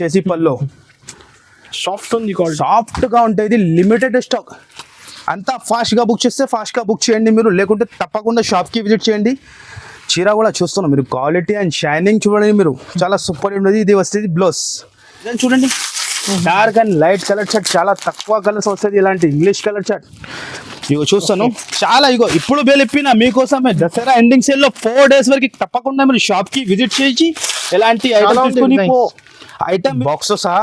చేసి పల్లో సాఫ్ట్ ఉంది, quality soft గా ఉంటుంది, లిమిటెడ్ స్టాక్. అంతా ఫాస్ట్ గా బుక్ చేస్తే ఫాస్ట్ గా బుక్ చేయండి మీరు, లేకుంటే తప్పకుండా షాప్ కి విజిట్ చేయండి. చీర కూడా చూస్తున్నాం మీరు, క్వాలిటీ అండ్ షైనింగ్ చూడండి మీరు, చాలా సూపర్ ఉంటుంది. ఇది వస్తుంది బ్లౌజ్ చూడండి, dark and light colour shirt, చాలా తక్కువ కలర్స్ వస్తుంది ఇలాంటి ఇంగ్లీష్ కలర్ షర్ట్. ఇగో చూస్తాను చాలా, ఇగో ఇప్పుడు బేలిప్పిన మీకోసమే దసరా ఎండింగ్ సేల్ లో 4 days వరకు తప్పకుండా మీరు షాప్ కి విజిట్ చేసి ఎలాంటి ఐటమ్ బాక్స్ సహా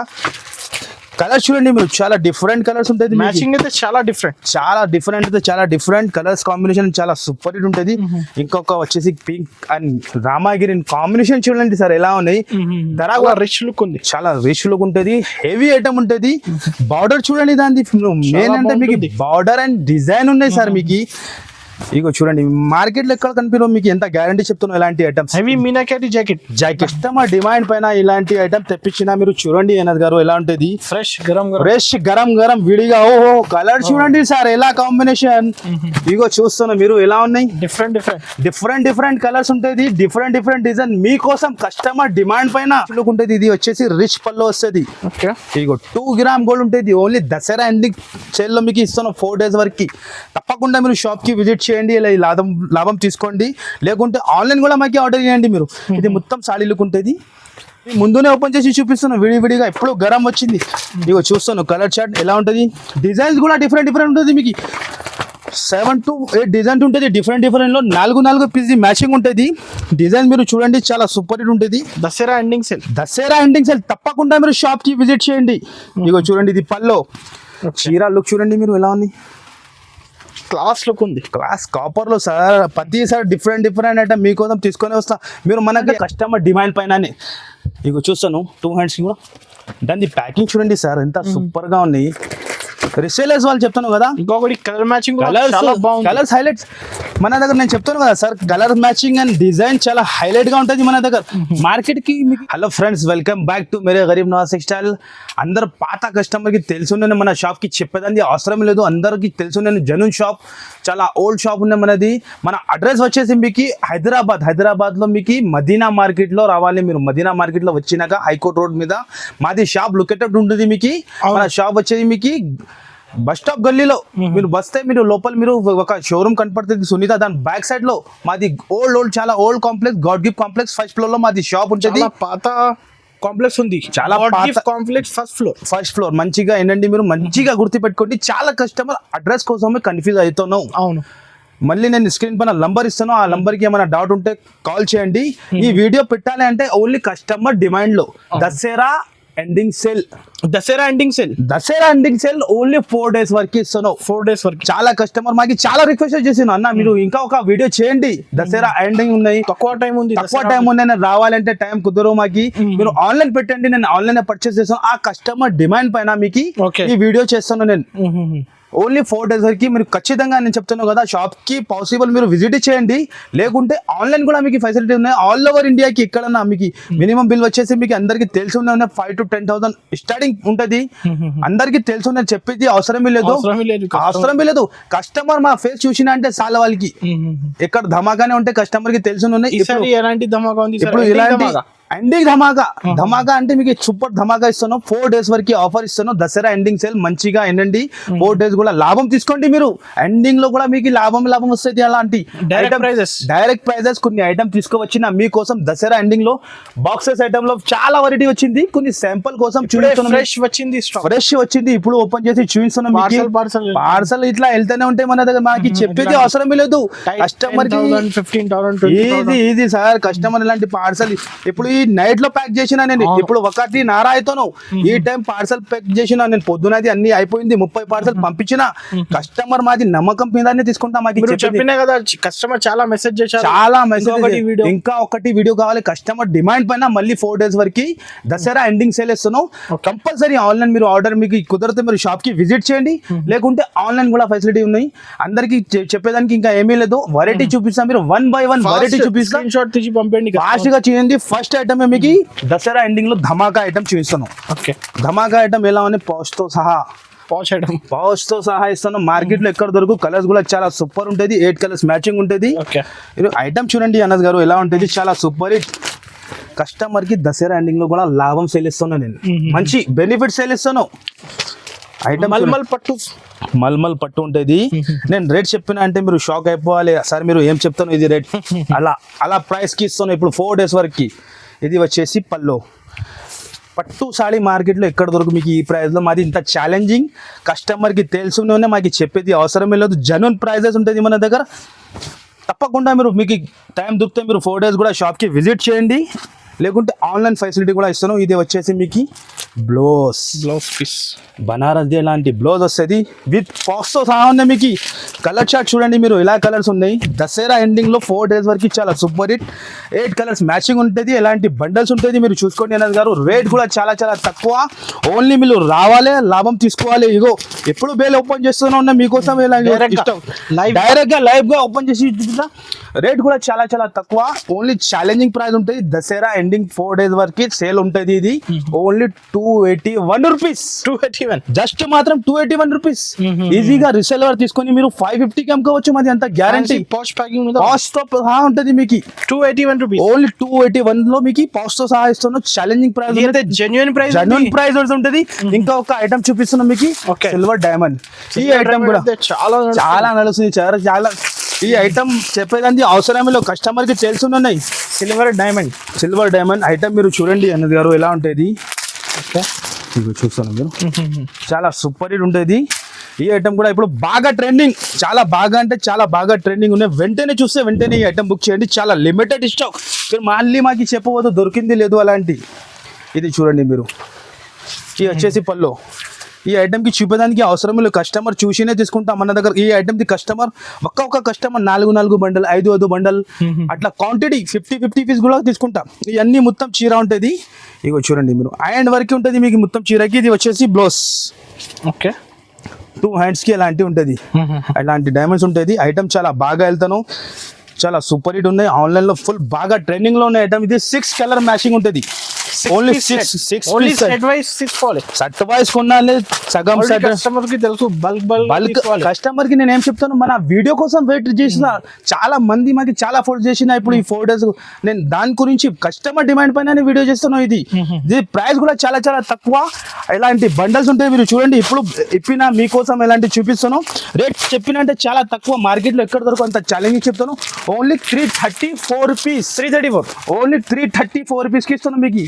కలర్స్ చూడండి మీరు, చాలా డిఫరెంట్ కలర్స్ ఉంటుంది. మ్యాచింగ్ అయితే చాలా డిఫరెంట్ అయితే చాలా డిఫరెంట్ కలర్స్ కాంబినేషన్ చాలా సూపర్ హిట్ ఉంటుంది. ఇంకొక వచ్చేసి pink and Rama green combination చూడండి సార్ ఎలా ఉన్నాయి. ధర రిచ్ లుక్ ఉంది, చాలా రిచ్ లుక్ ఉంటుంది, హెవీ ఐటమ్ ఉంటుంది. బార్డర్ చూడండి దాన్ని, మెయిన్ అంటే మీకు బార్డర్ అండ్ డిజైన్ ఉన్నాయి సార్ మీకు. ఇగో చూడండి మార్కెట్ లో ఎక్కడ కనిపించవు మీకు, ఎంత గ్యారంటీ చెప్తున్నాం ఇలాంటి items. Heavy meenakari jacket customer demand పైన ఇలాంటి ఐటమ్ తెప్పించినా మీరు చూడండి అన్నది గారు ఎలా ఉంటుంది. ఫ్రెష్ గరం విడిగా. ఓహో కలర్ చూడండి సార్ ఎలా కాంబినేషన్. ఇగో చూస్తున్నా మీరు ఎలా ఉన్నాయి, డిఫరెంట్ కలర్స్ ఉంటుంది, డిఫరెంట్ డిజైన్ మీకోసం కస్టమర్ డిమాండ్ పైన ఉంటుంది. ఇది వచ్చేసి రిచ్ పల్లో వస్తుంది. ఇగో 2 grams గోల్డ్ ఉంటుంది. ఓన్లీ దసరా ఎండింగ్ సేల్ లో మీకు ఇస్తున్నాం 4 days వరకు. తప్పకుండా మీరు షాప్ కి విజిట్ చేయండి, ఇలా లాభం తీసుకోండి, లేకుంటే ఆన్లైన్ కూడా మాకు ఆర్డర్ చేయండి మీరు. ఇది మొత్తం సాడీలకు ఉంటుంది, ముందునే ఓపెన్ చేసి చూపిస్తున్నాను విడివిడిగా. ఎప్పుడు గరం వచ్చింది. ఇగో చూస్తాను కలర్ చార్ట్ ఎలా ఉంటుంది, డిజైన్స్ కూడా డిఫరెంట్ ఉంటుంది మీకు. 7 to 8 డిజైన్ ఉంటుంది, డిఫరెంట్ లో 4 పీస్ మ్యాచింగ్ ఉంటుంది. డిజైన్ మీరు చూడండి చాలా సూపర్ హిట్ ఉంటుంది. దసరా ఎండింగ్ సేల్ తప్పకుండా మీరు షాప్ కి విజిట్ చేయండి. ఇగో చూడండి ఇది పల్లో, చీర లుక్ చూడండి మీరు ఎలా ఉంది, క్లాస్ లుక్ ఉంది, క్లాస్ కాపర్ లో సార్. ప్రతిసారి డిఫరెంట్ ఐటమ్ మీకోసం తీసుకొని వస్తా. మీరు మనకి కస్టమర్ డిమాండ్ పైననే. ఇగో చూస్తాను 2 hands కూడా. దాని ప్యాకింగ్ చూడండి సార్ ఎంత సూపర్ గా ఉన్నాయి. రిసేలర్స్ వాళ్ళు చెప్తాను కదా, ఇంకొకటి కలర్ మ్యాచింగ్, కలర్స్ హైలైట్స్ మన దగ్గర. నేను చెప్తాను కదా sir, colour matching and design చాలా హైలైట్ గా ఉంటుంది మన దగ్గర మార్కెట్ కి. Hello friends, welcome back to Mere Garib Nawaz textile. అందరు పాత కస్టమర్ కి తెలుసుండే మన షాప్ కి చెప్పేదాన్ని అవసరం లేదు, అందరికి తెలుసుండే జనూన్ షాప్, చాలా ఓల్డ్ షాప్ ఉంది మనది. మన అడ్రస్ వచ్చేసి మీకు హైదరాబాద్ లో మీకు మదీనా మార్కెట్ లో రావాలి. మీరు మదీనా మార్కెట్ లో వచ్చినాక హైకోర్ట్ రోడ్ మీద మాది షాప్ లొకేటెడ్ ఉంటుంది మీకు. మన షాప్ వచ్చేది మీకు బస్ స్టాప్ గల్లీలో. మీరు వస్తే మీరు లోపల మీరు ఒక షోరూమ్ కనపడుతుంది సునీత, దాని బ్యాక్ సైడ్ లో మాది చాలా old complex, God gift complex 1st floor లో మాది షాప్ ఉంటుంది. పాత కాంప్లెక్స్ ఉంది, చాలా కాంప్లెక్స్ 1st floor. మంచిగా ఏంటండి మీరు మంచిగా గుర్తు పెట్టుకోండి. చాలా కస్టమర్ అడ్రస్ కోసమే కన్ఫ్యూజ్ అవుతున్నావు. అవును, మళ్ళీ నేను స్క్రీన్ పైన నంబర్ ఇస్తాను, ఆ నంబర్ కి ఏమైనా డౌట్ ఉంటే కాల్ చేయండి. ఈ వీడియో పెట్టాలి అంటే ఓన్లీ కస్టమర్ డిమాండ్ లో Dasara ending sale only 4 days వరకు ఇస్తాను. 4 days వరకు. చాలా కస్టమర్ మాకి చాలా రిక్వెస్ట్ చేసిన అన్న మీరు ఇంకా ఒక వీడియో చేయండి, దసరా ఎండింగ్ ఉన్నాయి, తక్కువ టైం ఉంది, నేను రావాలంటే టైం కుదరవు మాకి, మీరు ఆన్లైన్ పెట్టండి, నేను ఆన్లైన్ పర్చేస్ చేస్తాను. ఆ కస్టమర్ డిమాండ్ పైన మీకు ఈ వీడియో చేస్తాను నేను. ఓన్లీ 4 days వరకు మీరు ఖచ్చితంగా నేను చెప్తున్నాను కదా, షాప్ కి పాసిబుల్ మీరు విజిట్ చేయండి, లేకుంటే ఆన్లైన్ కూడా మీకు ఫెసిలిటీ ఉన్నాయి. ఆల్ ఓవర్ ఇండియాకి ఎక్కడన్నా మీకు మినిమం బిల్ వచ్చేసి మీకు అందరికి తెలిసి ఉన్నాయి 5 to 10,000 స్టార్టింగ్ ఉంటది. అందరికి తెలిసి ఉన్నాయి, చెప్పేది అవసరమే లేదు. కస్టమర్ మా ఫేస్ చూసినా అంటే చాలా వాళ్ళకి ఎక్కడ ధమాకానే ఉంటే కస్టమర్ కి తెలిసి ఉన్నాయి. ఇప్పుడు ఇలాంటి ఎండింగ్ ధమాకా అంటే మీకు సూపర్ ధమాకా ఇస్తాను. 4 days వరకు ఆఫర్ ఇస్తాను, దసరా ఎండింగ్ సేల్. మంచిగా ఎండండి, 4 days కూడా లాభం తీసుకోండి మీరు. ఎండింగ్ లో కూడా మీకు లాభం వస్తుంది. అలాంటి డైరెక్ట్ ప్రైజెస్ కొన్ని ఐటమ్ తీసుకువచ్చిన మీకోసం దసరా ఎండింగ్ లో. బాక్సెస్ ఐటమ్ లో చాలా వెరైటీ వచ్చింది, కొన్ని శాంపుల్ కోసం ఫ్రెష్ వచ్చింది. ఇప్పుడు ఓపెన్ చేసి చూపిస్తున్నాం. పార్సల్ ఇట్లా వెళ్తూనే ఉంటాయి మన దగ్గర, మనకి చెప్పేది అవసరం లేదు కస్టమర్ కి. ఈజీ సార్, కస్టమర్ ఇలాంటి పార్సల్ ఇప్పుడు ఈ నైట్ లో ప్యాక్ చేసిన నేను, ఇప్పుడు 1:30 అవుతాను ఈ టైం పార్సల్ ప్యాక్ చేసిన నేను. పొద్దునది అన్ని అయిపోయింది, 30 పార్సల్ పంపించిన. కస్టమర్ మాది నమ్మకం మీదనే తీసుకుంటా. మాకు చెప్పినా కదా, కస్టమర్ చాలా మెసేజ్ చేశారు, ఇంకా ఒకటి వీడియో కావాలి కస్టమర్ డిమాండ్ పైన. మళ్ళీ 4 days వరకు దసరా ఎండింగ్ సేల్ ఇస్తున్నాం. కంపల్సరీ ఆన్లైన్ మీరు ఆర్డర్ మీకు కుదిరితే మీరు షాప్ కి విజిట్ చేయండి, లేకుంటే ఆన్లైన్ కూడా ఫెసిలిటీ ఉన్నాయి. అందరికి చెప్పేదానికి ఇంకా ఏమీ లేదు. వెరైటీ చూపిస్తాం, మీరు 1 by 1 వెరైటీ చూపిస్తాం. ఫాస్ట్ గా చేయండి. ఫస్ట్ ఐటమ్ మీకు దసరా ఎండింగ్ లో ధమాకా ఐటమ్ చూపిస్తాను. ధమాకా ఐటమ్ ఎలా ఉంది, పౌచ్ తో సహా ఇస్తాను. మార్కెట్ లో ఎక్కడ దొరుకు. కలర్స్ కూడా చాలా సూపర్ ఉంటుంది, 8 colors మ్యాచింగ్ ఉంటుంది. ఐటమ్ చూడండి అన్నద్ గారు ఎలా ఉంటుంది, చాలా సూపర్ హిట్. కస్టమర్ కి దసరా ఎండింగ్ లో కూడా లాభం సేల్ ఇస్తాను నేను, మంచి బెనిఫిట్ సేల్ ఇస్తాను. ఐటమ్ మల్మల్ పట్టు ఉంటుంది. నేను రేట్ చెప్పిన అంటే మీరు షాక్ అయిపోవాలి, సార్ మీరు ఏం చెప్తాను ఇది రేట్, అలా ప్రైస్ కి ఇస్తాను. ఇప్పుడు 4 days వరకు. ఇది వచ్చేసి పల్లో పట్టు సాడీ మార్కెట్లో ఎక్కడ దొరకు మీకు ఈ ప్రైస్లో. మాది ఇంత ఛాలెంజింగ్, కస్టమర్కి తెలుసునే మాకు చెప్పేది అవసరమే లేదు. జెన్యూన్ ప్రైజెస్ ఉంటుంది మన దగ్గర. తప్పకుండా మీకు టైం దొరికితే మీరు 4 days కూడా షాప్కి విజిట్ చేయండి, లేకుంటే ఆన్లైన్ ఫెసిలిటీ కూడా ఇస్తాను. ఇది వచ్చేసి మీకు బ్లౌజ్ పీస్ బనారస్ దే లాంటి బ్లౌజ్ వస్తుంది విత్ పాక్స్తో సహా ఉన్నాయి. మీకు కలర్ చార్ట్ చూడండి మీరు, ఇలా కలర్స్ ఉన్నాయి. దసరా ఎండింగ్లో 4 days వరకు చాలా సూపర్ హిట్. 8 కలర్స్ మ్యాచింగ్ ఉంటుంది, ఎలాంటి బండల్స్ ఉంటుంది మీరు చూసుకోండి అన్నది గారు. రేట్ కూడా చాలా చాలా తక్కువ. ఓన్లీ మీరు రావాలి, లాభం తీసుకోవాలి. ఇగో ఎప్పుడు బేల్ ఓపెన్ చేస్తూనే ఉన్నా మీకోసం, డైరెక్ట్ గా లైవ్ గా ఓపెన్ చేసి రేట్ కూడా చాలా చాలా తక్కువ. ఓన్లీ ఛాలెంజింగ్ ప్రైస్ ఉంటుంది. దసరా ఎండింగ్ 4 days వరకు సేల్ ఉంటుంది. ఇది ఓన్లీ 281 రూపీస్. 281 జస్ట్ మాత్రం 281 రూపీస్. ఈజీగా రిసెలర్ తీసుకొని మీరు 550కి అమ్ముకోవచ్చు. మాది అంత గ్యారంటీ. పాష్ ప్యాకింగ్ పాష్ తో సహా ఉంటుంది మీకు. 281 రూపీస్. ఓన్లీ 281 లో మీకు పాష్ తో సహా ఇస్తున్నాం. ఛాలెంజింగ్ ప్రైస్, జెన్యూన్ ప్రైస్ ఉంటుంది. ఇంకా ఒక ఐటమ్ చూపిస్తున్నాం మీకు, సిల్వర్ డైమండ్. ఈ ఐటమ్ కూడా చాలా నడుస్తుంది, చాలా. ఈ ఐటమ్ చెప్పేదాన్ని అవసరమే లేదు, కస్టమర్ కి తెలుసున్నాయి. సిల్వర్ డైమండ్ ఐటమ్ మీరు చూడండి అన్నది గారు ఎలా ఉంటుంది. చూస్తాను మీరు, చాలా సూపర్ హిట్ ఉంటుంది. ఈ ఐటమ్ కూడా ఇప్పుడు బాగా ట్రెండింగ్, చాలా బాగా అంటే చాలా బాగా ట్రెండింగ్ ఉన్నాయి. వెంటనే చూస్తే వెంటనే ఈ ఐటమ్ బుక్ చేయండి. చాలా లిమిటెడ్ స్టాక్. మీరు మళ్ళీ మాకు చెప్పవద్దు దొరికింది లేదు అలాంటి. ఇది చూడండి మీరు, ఇది వచ్చేసి పల్లో. ఈ ఐటమ్కి చూపేదానికి అవసరం లేదు, కస్టమర్ చూసినే తీసుకుంటాం మన దగ్గర. ఈ ఐటమ్కి కస్టమర్ ఒక్క కస్టమర్ 4 బండల్ 5 బండల్ అట్లా క్వాంటిటీ 50 పీస్ కూడా తీసుకుంటాం. ఇవన్నీ మొత్తం చీర ఉంటుంది. ఇగో చూడండి మీరు, హ్యాండ్ వర్క్ ఉంటుంది మీకు మొత్తం చీరకి. ఇది వచ్చేసి బ్లౌజ్. 2 hands కి అలాంటివి ఉంటుంది, అలాంటి డైమండ్స్ ఉంటుంది. ఐటమ్ చాలా బాగా వెళ్తాను, చాలా సూపర్ హిట్ ఉన్నాయి. ఆన్లైన్ లో ఫుల్ బాగా ట్రెండింగ్ లో ఉన్న ఐటమ్ ఇది. 6 కలర్ మ్యాచింగ్ ఉంటుంది. ఓన్లీ 6 సెట్ వైస్ కొనాలి. సగం సెట్ కస్టమర్ కి తెలుసు. బల్క్ కస్టమర్ కి నేను ఏం చెప్తాను, మన వీడియో కోసం వెయిట్ చేసిన చాలా మంది మాకు చాలా ఫోటో చేసిన. ఇప్పుడు ఈ 4 days నేను దాని గురించి కస్టమర్ డిమాండ్ పైన వీడియో చేస్తాను. ఇది ప్రైస్ కూడా చాలా చాలా తక్కువ. ఇలాంటి బండల్స్ ఉంటాయి మీరు చూడండి. ఇప్పుడు ఇప్పిన మీకోసం ఎలాంటి చూపిస్తాను. రేట్ చెప్పినంటే చాలా తక్కువ, మార్కెట్ లో ఎక్కడ దొరకు అంత ఛాలెంజింగ్ చెప్తాను. Only 334 rupees. 334 ఓన్లీ 334 రూపీస్ కి ఇస్తాను మీకు.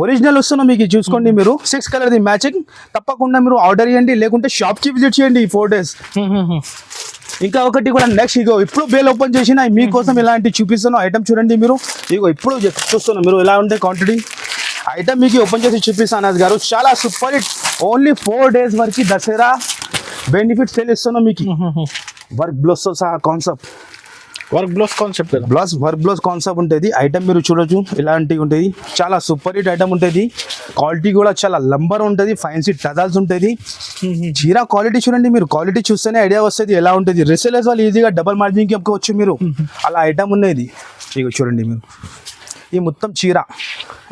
ఒరిజినల్ వస్తున్నా మీకు, చూసుకోండి మీరు. 6 కలర్ ది మ్యాచింగ్. తప్పకుండా మీరు ఆర్డర్ చేయండి, లేకుంటే షాప్ కి విజిట్ చేయండి ఈ 4 days. ఇంకా ఒకటి కూడా నెక్స్ట్, ఇగో ఇప్పుడు బేల్ ఓపెన్ చేసిన మీకోసం ఇలాంటి చూపిస్తాను. ఐటమ్ చూడండి మీరు, ఇగో ఇప్పుడు చూస్తున్నాను మీరు ఎలా ఉంటే క్వాంటిటీ. ఐటమ్ మీకు ఓపెన్ చేసి చూపిస్తాను అన్నది గారు. చాలా సూపర్ హిట్. ఓన్లీ 4 days వరకు దసరా బెనిఫిట్ సేల్ ఇస్తున్నాం మీకు. వర్క్ బ్లౌజ్ తో సహా కాన్సెప్ట్, వర్క్ బ్లౌజ్ కాన్సెప్ట్ ఉంటుంది. ఐటమ్ మీరు చూడొచ్చు ఇలాంటివి ఉంటుంది. చాలా సూపర్ హిట్ ఐటమ్ ఉంటుంది. క్వాలిటీ కూడా చాలా లంబర్ ఉంటుంది. ఫ్యాన్సీ టజల్స్ ఉంటుంది. చీర క్వాలిటీ చూడండి మీరు, క్వాలిటీ చూస్తేనే ఐడియా వస్తుంది ఎలా ఉంటుంది. రిసేలర్స్ వాళ్ళు ఈజీగా డబల్ మార్జిన్కి అమ్ముకోవచ్చు మీరు. అలా ఐటమ్ ఉన్నది. ఇక చూడండి మీరు, ఈ మొత్తం చీర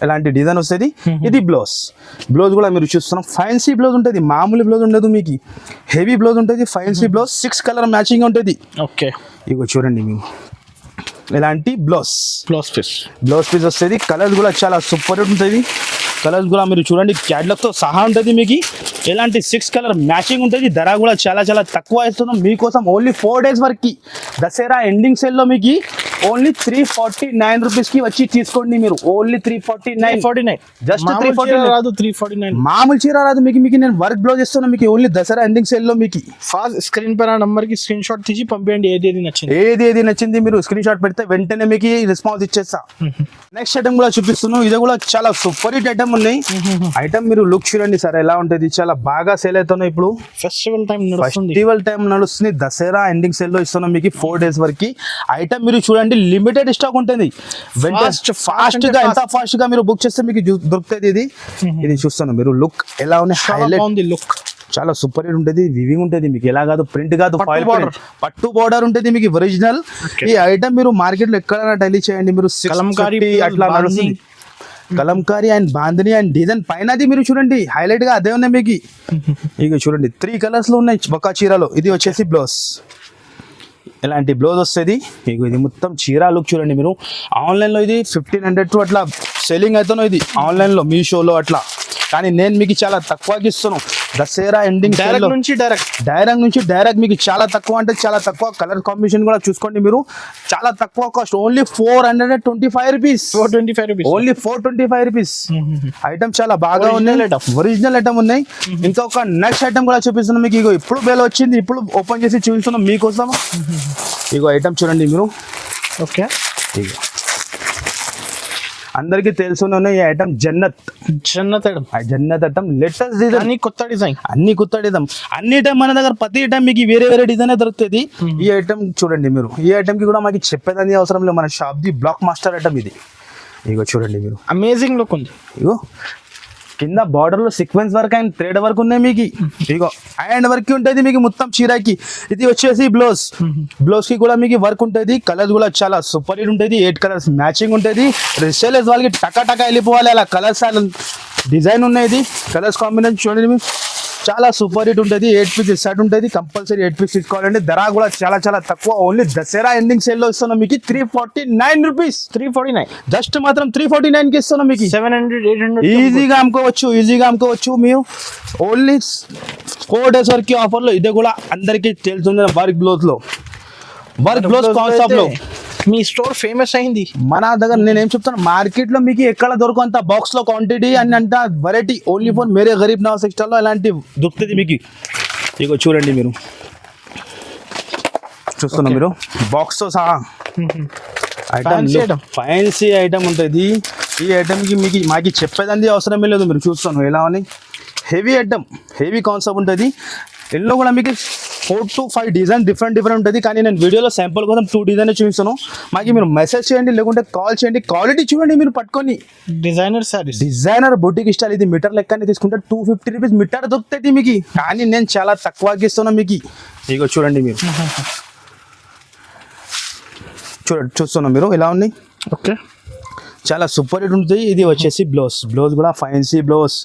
ఎలాంటి డిజైన్ వస్తుంది. ఇది బ్లౌజ్ కూడా మీరు చూస్తున్నాం. ఫ్యాన్సీ బ్లౌజ్ ఉంటుంది, మామూలు బ్లౌజ్ ఉండదు మీకు. హెవీ బ్లౌజ్ ఉంటుంది, ఫ్యాన్సీ బ్లౌజ్. 6 కలర్ మ్యాచింగ్ ఉంటుంది. ఇగో చూడండి మీరు, ఇలాంటి బ్లౌజ్ పీస్ వస్తుంది. కలర్స్ కూడా చాలా సూపర్ ఉంటుంది. కలర్స్ కూడా మీరు చూడండి క్యాట్లాగ్తో సహా ఉంటుంది మీకు. ఇలాంటి 6 కలర్ మ్యాచింగ్ ఉంటుంది. ధర కూడా చాలా చాలా తక్కువ ఇస్తున్నాం మీకోసం. ఓన్లీ 4 days వరకు దసరా ఎండింగ్ సేల్లో మీకు ఓన్లీ 349 రూపీస్ కి వచ్చి తీసుకోండి మీరు. ఓన్లీ 349 జస్ట్ 349 రాదు. 349 మామూలు చీర రాదు మీకు. నేను వర్క్ బ్లౌజ్ ఇస్తున్నా మీకు ఓన్లీ దసరా ఎండింగ్ సేల్ లో మీకు. ఫాస్ట్ స్క్రీన్ పైన నంబర్ కి స్క్రీన్ షాట్ తీసి పంపేయండి. ఏది నచ్చింది మీరు స్క్రీన్ షాట్ పెడితే వెంటనే మీకు రెస్పాన్స్ ఇచ్చేస్తా. నెక్స్ట్ ఐటమ్ కూడా చూపిస్తున్నాను. ఇది కూడా చాలా సూపర్ హిట్ ఐటమ్ ఉన్నాయి. ఐటమ్ మీరు లుక్ చూడండి సార్ ఎలా ఉంటుంది. చాలా బాగా సేల్ అవుతున్నాయి. ఇప్పుడు ఫెస్టివల్ టైం నడుస్తుంది. దసరా ఎండింగ్ సేల్ లో ఇస్తున్నాం మీకు 4 days వరకు. ఐటమ్ మీరు చూడండి లిమిటెడ్ స్టాక్ ఉంటుంది. ఫాస్ట్ గా ఎంత ఫాస్ట్ గా మీరు బుక్ చేస్తే మీకు దొరుకుతుంది. ఇది చూస్తాను మీరు, లుక్ ఎలా ఉంది. హైలైట్ లుక్ చాలా సూపర్ హిట్ ఉంటుంది. వివింగ్ ఉంటుంది మీకు, ఎలా కాదు ప్రింట్ కాదు, ఫాయిల్ పట్టు బోర్డర్ ఉంటుంది మీకు ఒరిజినల్. ఈ ఐటమ్ మీరు మార్కెట్ లో ఎక్కడైనా డైలీ చేయండి మీరు. అట్లా నడుస్తుంది. Kalamkari and bandhani and design పైన మీరు చూడండి హైలైట్ గా అదే ఉన్నాయి మీకు. ఇక చూడండి 3 కలర్స్ లో ఉన్నాయి ఒక చీరలో. ఇది వచ్చేసి బ్లౌజ్, ఇలాంటి బ్లౌజ్ వస్తుంది. ఇది మొత్తం చీర లుక్ చూడండి మీరు. ఆన్లైన్ లో ఇది 1500 టు అట్లా సెల్లింగ్ అవుతాను ఇది ఆన్లైన్లో మీషోలో అట్లా, కానీ నేను మీకు చాలా తక్కువకి ఇస్తాను. దసరా ఎండింగ్ డైరెక్ట్ నుంచి డైరెక్ట్ మీకు చాలా తక్కువ అంటే చాలా తక్కువ. కలర్ కాంబినేషన్ కూడా చూసుకోండి మీరు, చాలా తక్కువ cost. Only 425 rupees. 425 rupees. Only 425 rupees. Item చాలా బాగా ఉన్నాయి, ఒరిజినల్ ఐటమ్ ఉన్నాయి. ఇంకొక నెక్స్ట్ ఐటమ్ కూడా చూపిస్తున్నాం మీకు. ఇగో ఇప్పుడు బేల్ వచ్చింది, ఇప్పుడు ఓపెన్ చేసి చూపిస్తున్నాం మీకోసం. ఇగో ఐటమ్ చూడండి మీరు. ఓకే, ఇగో అందరికి తెలుసునే ఈ item Jannat item latest design, అన్ని కొత్త డిజైన్. అన్ని ఐటమ్ మన దగ్గర ప్రతి ఐటమ్ మీకు వేరే డిజైన్ దొరుకుతుంది. ఈ ఐటమ్ చూడండి మీరు, ఈ ఐటమ్ కి కూడా మాకు చెప్పేదాన్ని అవసరం లేదు, మన షాప్ ది బ్లాక్ మాస్టర్ ఐటమ్ ఇది. ఇగో చూడండి మీరు, అమేజింగ్ లుక్ ఉంది. ఇగో కింద బార్డర్ లో sequence work and thread work ఉన్నాయి మీకు. ఇగో హ్యాండ్ వర్క్ ఉంటుంది మీకు మొత్తం చీరకి. ఇది వచ్చేసి బ్లౌజ్ కి కూడా మీకు వర్క్ ఉంటుంది. కలర్స్ కూడా చాలా సూపర్ హిట్ ఉంటుంది. 8 కలర్స్ మ్యాచింగ్ ఉంటుంది. రిసేలర్స్ వాళ్ళకి టకా వెళ్ళిపోవాలి అలా కలర్స్ డిజైన్ ఉన్నాయి. కలర్స్ కాంబినేషన్ చూడండి మీరు, చాలా సూపర్ హిట్ ఉంటుంది. 8 పీస్ సెట్ ఉంటుంది, కంపల్సరీ 8 పీస్ తీసుకోవాలండి. ధర కూడా చాలా తక్కువ. ఓన్లీ దసరా ఎండింగ్ సేల్ లో ఇస్తున్నాం మీకు 349 రూపీస్. 349 జస్ట్ మాత్రం 349 కి ఇస్తున్నాం మీకు. 700 800 ఈజీగా అమ్ముకోవచ్చు మీరు. ఓన్లీ 4 days వరకు ఆఫర్ లో. ఇదే కూడా అందరికి తెలుస్తుంది. వర్క్ బ్లౌజ్ కాన్సెప్ట్ లో మీ స్టోర్ ఫేమస్ అయింది మన దగ్గర. నేను ఏం చెప్తాను, మార్కెట్ లో మీకు ఎక్కడ దొరకదు అంత బాక్స్ లో క్వాంటిటీ అని అంత వెరైటీ. ఓన్లీ ఫోన్ మేరే గరీబ్ నవాజ్ టెక్స్టైల్ లో ఇలాంటి దొరుకుతుంది మీకు. ఇగో చూడండి మీరు, చూస్తున్నా మీరు బాక్స్ తో సహా ఐటమ్, ఫ్యాన్సీ ఐటమ్ ఉంటుంది. ఈ ఐటమ్ కి మీకు మాకు చెప్పేదండి అవసరమే లేదు. మీరు చూస్తాను ఎలా అని హెవీ ఐటమ్, హెవీ కాన్సెప్ట్ ఉంటుంది. ఎల్లో కూడా మీకు 4 to 5 డిజైన్ డిఫరెంట్ ఉంటుంది. కానీ నేను వీడియోలో శాంపుల్ కోసం 2 డిజైన్ చూపిస్తాను. మాకు మీరు మెసేజ్ చేయండి, లేకుంటే కాల్ చేయండి. క్వాలిటీ చూడండి మీరు పట్టుకొని. Designer boutique style. ఇది మీటర్ లెక్కనే తీసుకుంటే 250 రూపీస్ మీటర్ దొరుకుతుంది మీకు, కానీ నేను చాలా తక్కువకి ఇస్తున్నాను మీకు. ఇగో చూడండి మీరు, చూస్తున్నాం మీరు ఎలా ఉన్నాయి. ఓకే, చాలా సూపర్ హిట్ ఉంటుంది. ఇది వచ్చేసి బ్లౌజ్ కూడా ఫ్యాన్సీ బ్లౌజ్,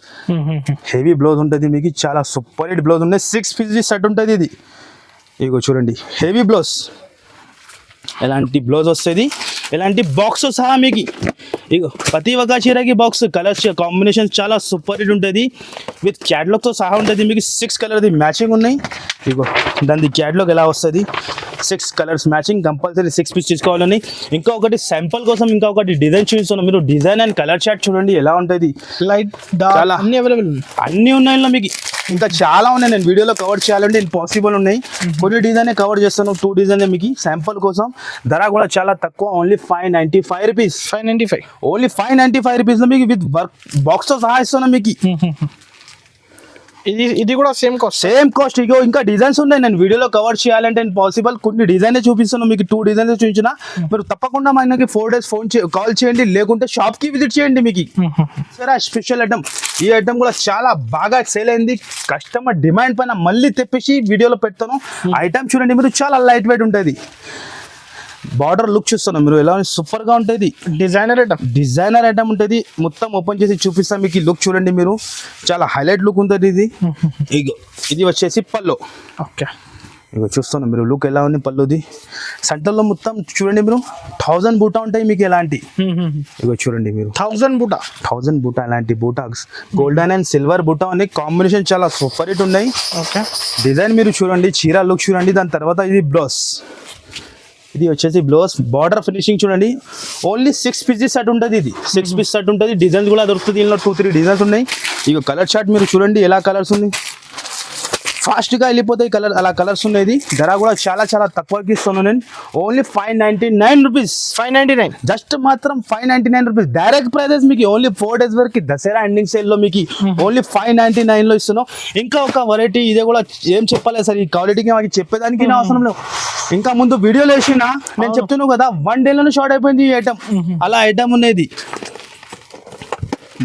హెవీ బ్లౌజ్ ఉంటుంది మీకు. చాలా సూపర్ హిట్ బ్లౌజ్ ఉన్నాయి. 6 పీస్ సెట్ ఉంటుంది ఇది. ఇగో చూడండి హెవీ బ్లౌజ్, ఎలాంటి బ్లౌజ్ వస్తుంది, ఎలాంటి బాక్స్ సహా మీకు. ఇగో ప్రతి ఒక్క చీరకి బాక్స్, కలర్స్ కాంబినేషన్ చాలా సూపర్ హిట్ ఉంటుంది. విత్ క్యాట్లాగ్తో సహా ఉంటుంది మీకు. 6 కలర్ది మ్యాచింగ్ ఉన్నాయి. ఇగో దాని క్యాట్లాగ్ ఎలా వస్తుంది, 6 కలర్స్ మ్యాచింగ్, కంపల్సరీ 6 పీస్ తీసుకోవాలని. ఇంకా ఒకటి శాంపుల్ కోసం ఇంకా ఒకటి డిజైన్ చూపిస్తున్నాం మీరు. డిజైన్ అండ్ కలర్ చార్ట్ చూడండి ఎలా ఉంటుంది. లైట్ చాలా అన్ని అవైలబుల్, అన్ని ఉన్నాయి మీకు. ఇంకా చాలా ఉన్నాయి, నేను వీడియోలో కవర్ చేయాలంటే ఇంపాసిబుల్ ఉన్నాయి. కొన్ని డిజైన్ కవర్ చేస్తాను, 2 డిజైన్ మీకు శాంపుల్ కోసం. ధర కూడా చాలా తక్కువ. Only 595 rupees. 595 ఓన్లీ 595 రూపీస్ లో మీకు విత్ వర్క్ బాక్స్ తో సహా ఇస్తున్నాం మీకు. ఇది కూడా సేమ్ కాస్ట్. ఇగో ఇంకా డిజైన్స్ ఉన్నాయి, నేను వీడియోలో కవర్ చేయాలంటే పాసిబుల్. కొన్ని డిజైన్ చూపిస్తున్నాను మీకు. 2 డిజైన్స్ చూపించిన. మీరు తప్పకుండా మనకి 4 days కాల్ చేయండి, లేకుంటే షాప్ కి విజిట్ చేయండి మీకు. సరే, స్పెషల్ ఐటమ్. ఈ ఐటమ్ కూడా చాలా బాగా సేల్ అయింది. కస్టమర్ డిమాండ్ పైన మళ్ళీ తెప్పించి వీడియోలో పెడతాను. ఐటమ్ చూడండి మీరు, చాలా లైట్ వెయిట్ ఉంటుంది. బార్డర్ లుక్ చూస్తున్నాం మీరు ఎలా సూపర్ గా ఉంటుంది. డిజైనర్ ఐటమ్ ఉంటుంది. మొత్తం ఓపెన్ చేసి చూపిస్తాం మీకు. లుక్ చూడండి మీరు, చాలా హైలైట్ లుక్ ఉంటుంది ఇది. ఇగో ఇది వచ్చేసి పళ్ళు. ఓకే, ఇగో చూస్తున్నాం మీరు లుక్ ఎలా ఉంది పళ్ళుది. సెంటర్లో మొత్తం చూడండి మీరు 1000 బూటా ఉంటాయి మీకు. ఎలాంటి ఇగో చూడండి మీరు 1000 బూటా ఎలాంటి బూటాక్స్, గోల్డెన్ అండ్ సిల్వర్ బూటా అనే కాంబినేషన్ చాలా సూపర్ హిట్ ఉన్నాయి. ఓకే, డిజైన్ మీరు చూడండి, చీర లుక్ చూడండి. దాని తర్వాత ఇది బ్లౌజ్. ఇది వచ్చేసి బ్లౌజ్. బార్డర్ ఫినిషింగ్ చూడండి. ఓన్లీ 6 పీసెస్ సెట్ ఉంటుంది. ఇది 6 పీస్ సెట్ ఉంటుంది. డిజైన్స్ కూడా దొరుకుతుంది. దీనిలో 2-3 డిజైన్స్ ఉన్నాయి. ఇక కలర్ చార్ట్ మీరు చూడండి ఎలా కలర్స్ ఉన్నాయి. ఫాస్ట్గా వెళ్ళిపోతాయి కలర్, అలా కలర్స్ ఉన్నాయి. ధర కూడా చాలా తక్కువకి ఇస్తున్నాను నేను. Only 599 rupees. 599 జస్ట్ మాత్రం 599 రూపీస్. డైరెక్ట్ ప్రైజెస్ మీకు. ఓన్లీ 4 days వరకు దసరా ఎండింగ్ సేల్ లో మీకు ఓన్లీ 599 లో ఇస్తున్నాం. ఇంకా ఒక వెరైటీ, ఇదే కూడా ఏం చెప్పాలి సార్, ఈ క్వాలిటీకి మాకు చెప్పేదానికి నా అవసరం లేదు. ఇంకా ముందు వీడియోలో వేసిన నేను చెప్తున్నాను కదా, 1 day లోనే షార్ట్ అయిపోయింది ఈ ఐటమ్. అలా ఐటమ్ ఉన్నది.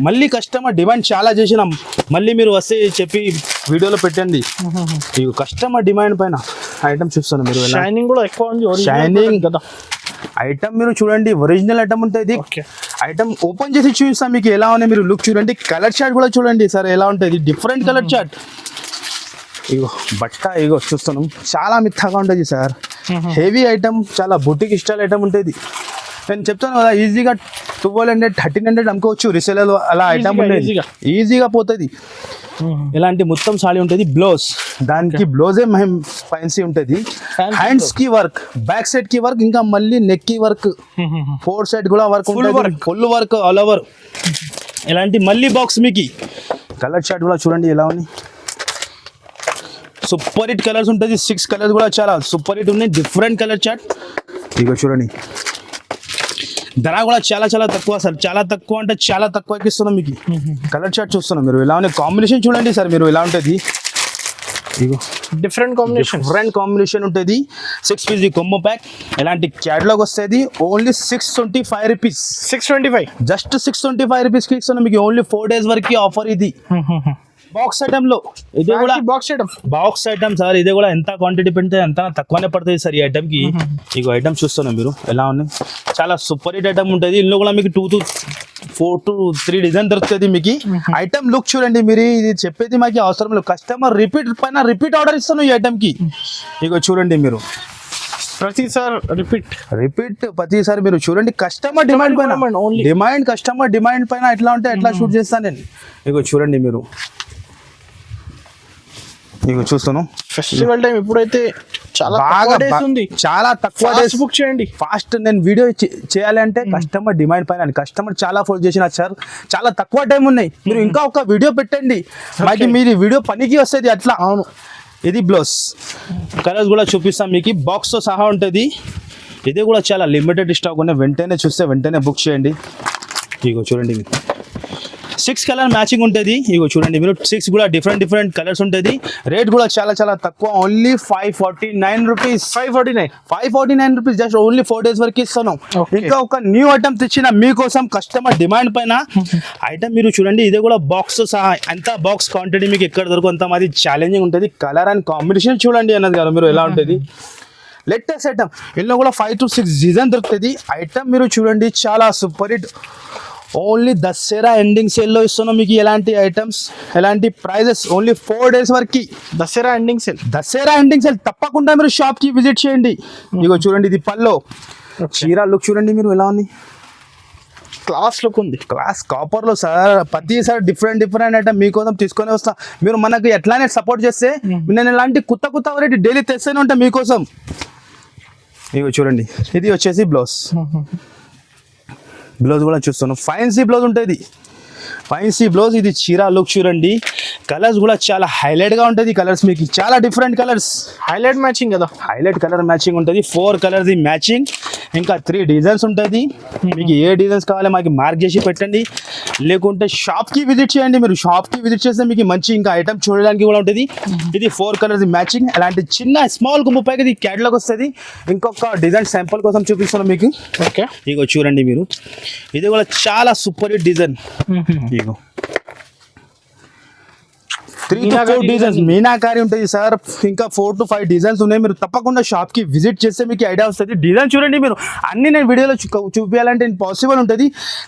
మళ్ళీ కస్టమర్ డిమాండ్ చాలా చేసినాం. మళ్ళీ మీరు వస్తే చెప్పి వీడియోలో పెట్టండి. ఈ కస్టమర్ డిమాండ్ పైన ఐటమ్ చూస్తాను మీరు. షైనింగ్ కూడా ఎక్కువ ఉంది. షైనింగ్ కదా ఐటమ్ మీరు చూడండి, ఒరిజినల్ ఐటమ్ ఉంటుంది. ఐటమ్ ఓపెన్ చేసి చూపిస్తాం మీకు ఎలా ఉన్నాయి. మీరు లుక్ చూడండి, కలర్ చార్ట్ కూడా చూడండి సార్ ఎలా ఉంటుంది. Different colour chart. ఇగో బట్ట, ఇగో చూస్తున్నాం చాలా మిత్తగా ఉంటుంది సార్. హెవీ ఐటమ్, చాలా బుటిక్ స్టైల్ ఐటమ్ ఉంటుంది. నేను చెప్తాను కదా, ఈజీగా 1200 1300 అమ్ముకోవచ్చు రీసేలర్ అలా ఐటమ్ ఉండేది ఈజీగా పోతుంది. ఇలాంటి మొత్తం సాడీ ఉంటుంది. బ్లౌజ్ దానికి బ్లౌజే ఫ్యాన్సీ ఉంటుంది. హ్యాండ్స్ కి వర్క్, బ్యాక్ సైడ్ కి వర్క్, ఇంకా మళ్ళీ నెక్ కి వర్క్, 4 సైడ్ కూడా వర్క్ ఉంటుంది, ఫుల్ వర్క్ ఆల్ ఓవర్. ఇలాంటి మళ్ళీ బాక్స్ మీకు కలర్ చార్ట్ కూడా చూడండి ఎలా ఉంది. సూపర్ హిట్ కలర్స్ ఉంటుంది. 6 కలర్స్ కూడా చాలా సూపర్ హిట్ ఉన్నాయి. డిఫరెంట్ కలర్ చార్ట్ ఇక చూడండి. ధర కూడా చాలా చాలా తక్కువ సార్. చాలా తక్కువ అంటే చాలా తక్కువకి ఇస్తున్నాం మీకు. కలర్ చార్ట్ చూస్తున్నాం మీరు ఎలా ఉన్నాయి. కాంబినేషన్ చూడండి సార్ మీరు ఎలా ఉంటుంది. ఇగో డిఫరెంట్ కాంబినేషన్ ఉంటుంది. 6 పీస్ కాంబో ప్యాక్. ఎలాంటి క్యాటలాగ్ వస్తుంది. Only 625 rupees. 625 జస్ట్ 625 రూపీస్కి ఇస్తున్నాం మీకు. ఓన్లీ 4 days వరకు ఆఫర్ ఇది. బాక్స్ ఐటమ్ లో ఇది కూడా బాక్స్ ఐటమ్ సార్. ఇది కూడా ఎంత క్వాంటిటీ పెడితే ఎంత తక్కువనే పడుతుంది సార్ ఈ ఐటమ్ కి. ఇగో ఐటమ్ చూస్తున్నాం మీరు ఎలా ఉన్నాయి. చాలా సూపర్ హిట్ ఐటమ్ ఉంటుంది. ఇందులో కూడా మీకు 2 to 4 to 3 డిజైన్ దొరుకుతుంది మీకు. ఐటమ్ లుక్ చూడండి మీరు. ఇది చెప్పేది మాకు అవసరం లేదు. కస్టమర్ రిపీట్ పైన రిపీట్ ఆర్డర్ ఇస్తాను ఈ ఐటమ్ కి. ఇగో చూడండి మీరు. ప్రతిసారి రిపీట్ ప్రతిసారి మీరు చూడండి. కస్టమర్ డిమాండ్ పైన కస్టమర్ డిమాండ్ పైన ఎట్లా ఉంటే ఎట్లా షూట్ చేస్తాను నేను. ఇగో చూడండి మీరు. ఇగో చూస్తాను. ఫెస్టివల్ టైం ఇప్పుడైతే చాలా తక్కువ డేస్ బుక్ చేయండి ఫాస్ట్. నేను వీడియో చేయాలి అంటే కస్టమర్ డిమాండ్ పైన. కస్టమర్ చాలా ఫోన్ చేసిన సార్ చాలా తక్కువ టైం ఉన్నాయి, మీరు ఇంకా ఒక వీడియో పెట్టండి మాకు. మీరు వీడియో పనికి వస్తుంది అట్లా. అవును. ఇది బ్లౌజ్ కలర్స్ కూడా చూపిస్తాం మీకు. బాక్స్తో సహా ఉంటుంది. ఇది కూడా చాలా లిమిటెడ్ స్టాక్ ఉన్నాయి. వెంటనే చూస్తే వెంటనే బుక్ చేయండి. ఇగో చూడండి మీరు. 6 కలర్ మ్యాచింగ్ ఉంటుంది. ఇగో చూడండి మీరు. 6 కూడా డిఫరెంట్ కలర్స్ ఉంటుంది. రేట్ కూడా చాలా చాలా తక్కువ. Only 549 rupees. 549 rupees. Just only 4 days వరకు ఇస్తాను. ఇంకా ఒక న్యూ ఐటమ్ తెచ్చిన మీకోసం కస్టమర్ డిమాండ్ పైన ఐటమ్ మీరు చూడండి. ఇది కూడా బాక్స్ సహా. అంత బాక్స్ క్వాంటిటీ మీకు ఎక్కడ దొరుకు అంత మాది ఛాలెంజింగ్ ఉంటుంది. కలర్ అండ్ కాంబినేషన్ చూడండి అన్నది కదా మీరు ఎలా ఉంటుంది. Latest item. ఇందులో కూడా 5 to 6 డిజైన్ దొరుకుతుంది. ఐటమ్ మీరు చూడండి చాలా super hit. Only Dasara ending సేల్లో ఇస్తున్నాం మీకు ఎలాంటి ఐటమ్స్ ఎలాంటి ప్రైజెస్. ఓన్లీ 4 days వరకు దసరా ఎండింగ్ సేల్. తప్పకుండా మీరు షాప్కి విజిట్ చేయండి. ఇగో చూడండి. ఇది పల్లో చీర లుక్ చూడండి మీరు ఎలా ఉంది. క్లాస్ లుక్ ఉంది. క్లాస్ కాపర్లో సార్. ప్రతిసారి డిఫరెంట్ ఐటమ్ మీకోసం తీసుకొని వస్తా. మీరు మనకు ఎట్లానే సపోర్ట్ చేస్తే నేను ఇలాంటి కొత్త వెరైటీ డైలీ తెస్తూనే ఉంటా మీకోసం. ఇగో చూడండి. ఇది వచ్చేసి బ్లౌజ్ కూడా చూస్తున్నాం. ఫ్యాన్సీ బ్లౌజ్ ఉంటుంది. Fancy blouse. ఇది చీర లుక్ చూడండి. కలర్స్ కూడా చాలా హైలైట్గా ఉంటుంది. కలర్స్ మీకు చాలా డిఫరెంట్ కలర్స్. హైలైట్ మ్యాచింగ్ కదా. హైలైట్ కలర్ మ్యాచింగ్ ఉంటుంది. 4 కలర్స్ మ్యాచింగ్. ఇంకా 3 డిజైన్స్ ఉంటుంది. మీకు ఏ డిజైన్స్ కావాలో మాకు మార్క్ చేసి పెట్టండి. లేకుంటే షాప్కి విజిట్ చేయండి. మీరు షాప్కి విజిట్ చేస్తే మీకు మంచి ఇంకా ఐటమ్ చూడడానికి కూడా ఉంటుంది. ఇది 4 కలర్స్ మ్యాచింగ్. అలాంటి చిన్న స్మాల్ గుంపుపైకి ఇది క్యాటలాగ్ వస్తుంది. ఇంకొక డిజైన్ శాంపుల్ కోసం చూపిస్తున్నాను మీకు. ఓకే. ఇగో చూడండి మీరు. ఇది కూడా చాలా super hit design. Ego 3 to 4 designs meenakari ఉంటుంది సార్. ఇంకా 4 to 5 డిజైన్స్ ఉన్నాయి. మీరు తప్పకుండా షాప్కి విజిట్ చేస్తే మీకు ఐడియా వస్తుంది. డిజైన్ చూడండి మీరు. అన్ని నేను వీడియోలో చూపించాలంటే పాసిబుల్ ఉంటుంది.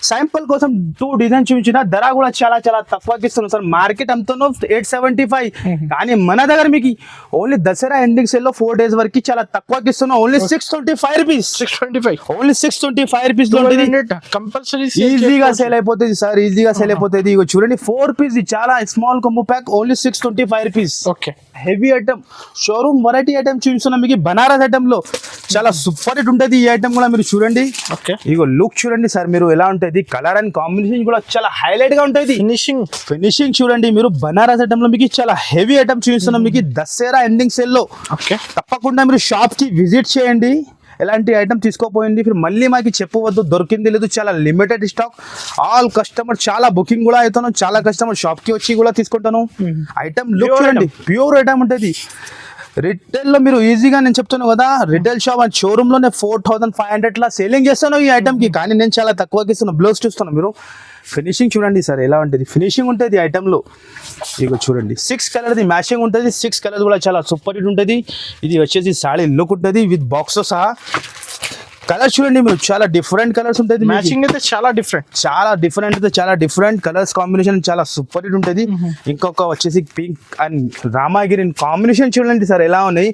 శాంపుల్ కోసం 2 డిజైన్ చూపించిన. ధర కూడా చాలా చాలా తక్కువకి ఇస్తున్నాం సార్. మార్కెట్ అంతనో 875. కానీ మన దగ్గర మీకు ఓన్లీ దసరా ఎండింగ్ సేల్లో 4 days వరకు చాలా తక్కువకి ఇస్తున్నాం. Only 625 rupees. ఓన్లీ 625 రూపీస్ లో ఉంటుంది. కంపల్సరీ ఈజీగా సేల్ అయిపోతుంది సార్. ఈజీగా సేల్ అయిపోతుంది. ఇగో చూడండి 4 పీస్ చాలా small combo pack. Only 625 rupees. Okay. Heavy item showroom variety item చూపిస్తున్నాం మీకు. బనారస్ ఐటమ్ లో చాలా సూపర్ హిట్ ఉంటుంది ఈ ఐటమ్ కూడా మీరు చూడండి. ఓకే. ఇగో లుక్ చూడండి సార్ మీరు ఎలా ఉంటుంది. కలర్ అండ్ కాంబినేషన్ కూడా చాలా హైలైట్ గా ఉంటుంది. ఫినిషింగ్ చూడండి మీరు. బనారస్ ఐటమ్ లో మీకు చాలా హెవీ ఐటమ్ చూపిస్తున్నాం మీకు దసరా ఎండింగ్ సేల్ లో. ఓకే. తప్పకుండా మీరు షాప్ కి విజిట్ చేయండి. ఎలాంటి ఐటమ్ తీసుకోపోయింది మీరు మళ్ళీ మాకు చెప్పవద్దు. దొరికింది లేదు. చాలా లిమిటెడ్ స్టాక్. ఆల్ కస్టమర్ చాలా బుకింగ్ కూడా అవుతాను. చాలా కస్టమర్ షాప్కి వచ్చి కూడా తీసుకుంటాను. ఐటమ్ లుక్ చూడండి. ప్యూర్ ఐటమ్ ఉంటుంది. రిటైల్లో మీరు ఈజీగా నేను చెప్తాను కదా. రిటైల్ షాప్ అండ్ షోరూంలోనే 4500 సేలింగ్ చేస్తాను ఈ ఐటమ్కి. కానీ నేను చాలా తక్కువకి ఇస్తాను. బ్లౌజ్ చూస్తాను మీరు. ఫినిషింగ్ చూడండి సార్ ఎలా ఉంటుంది. ఫినిషింగ్ ఉంటుంది ఐటమ్లో. ఇక చూడండి 6 కలర్ది మ్యాచింగ్ ఉంటుంది. 6 కలర్స్ కూడా చాలా సూపర్ హిట్ ఉంటుంది. ఇది వచ్చేసి సాడీ లుక్ ఉంటుంది విత్ బాక్స్ సహా. కలర్స్ చూడండి మీరు, చాలా డిఫరెంట్ కలర్స్ ఉంటుంది. మ్యాచింగ్ అయితే చాలా డిఫరెంట్, చాలా డిఫరెంట్ కలర్స్ కాంబినేషన్ చాలా సూపర్ హిట్ ఉంటుంది. ఇంకొక వచ్చేసి pink and Rama green combination చూడండి సార్ ఎలా ఉన్నాయి.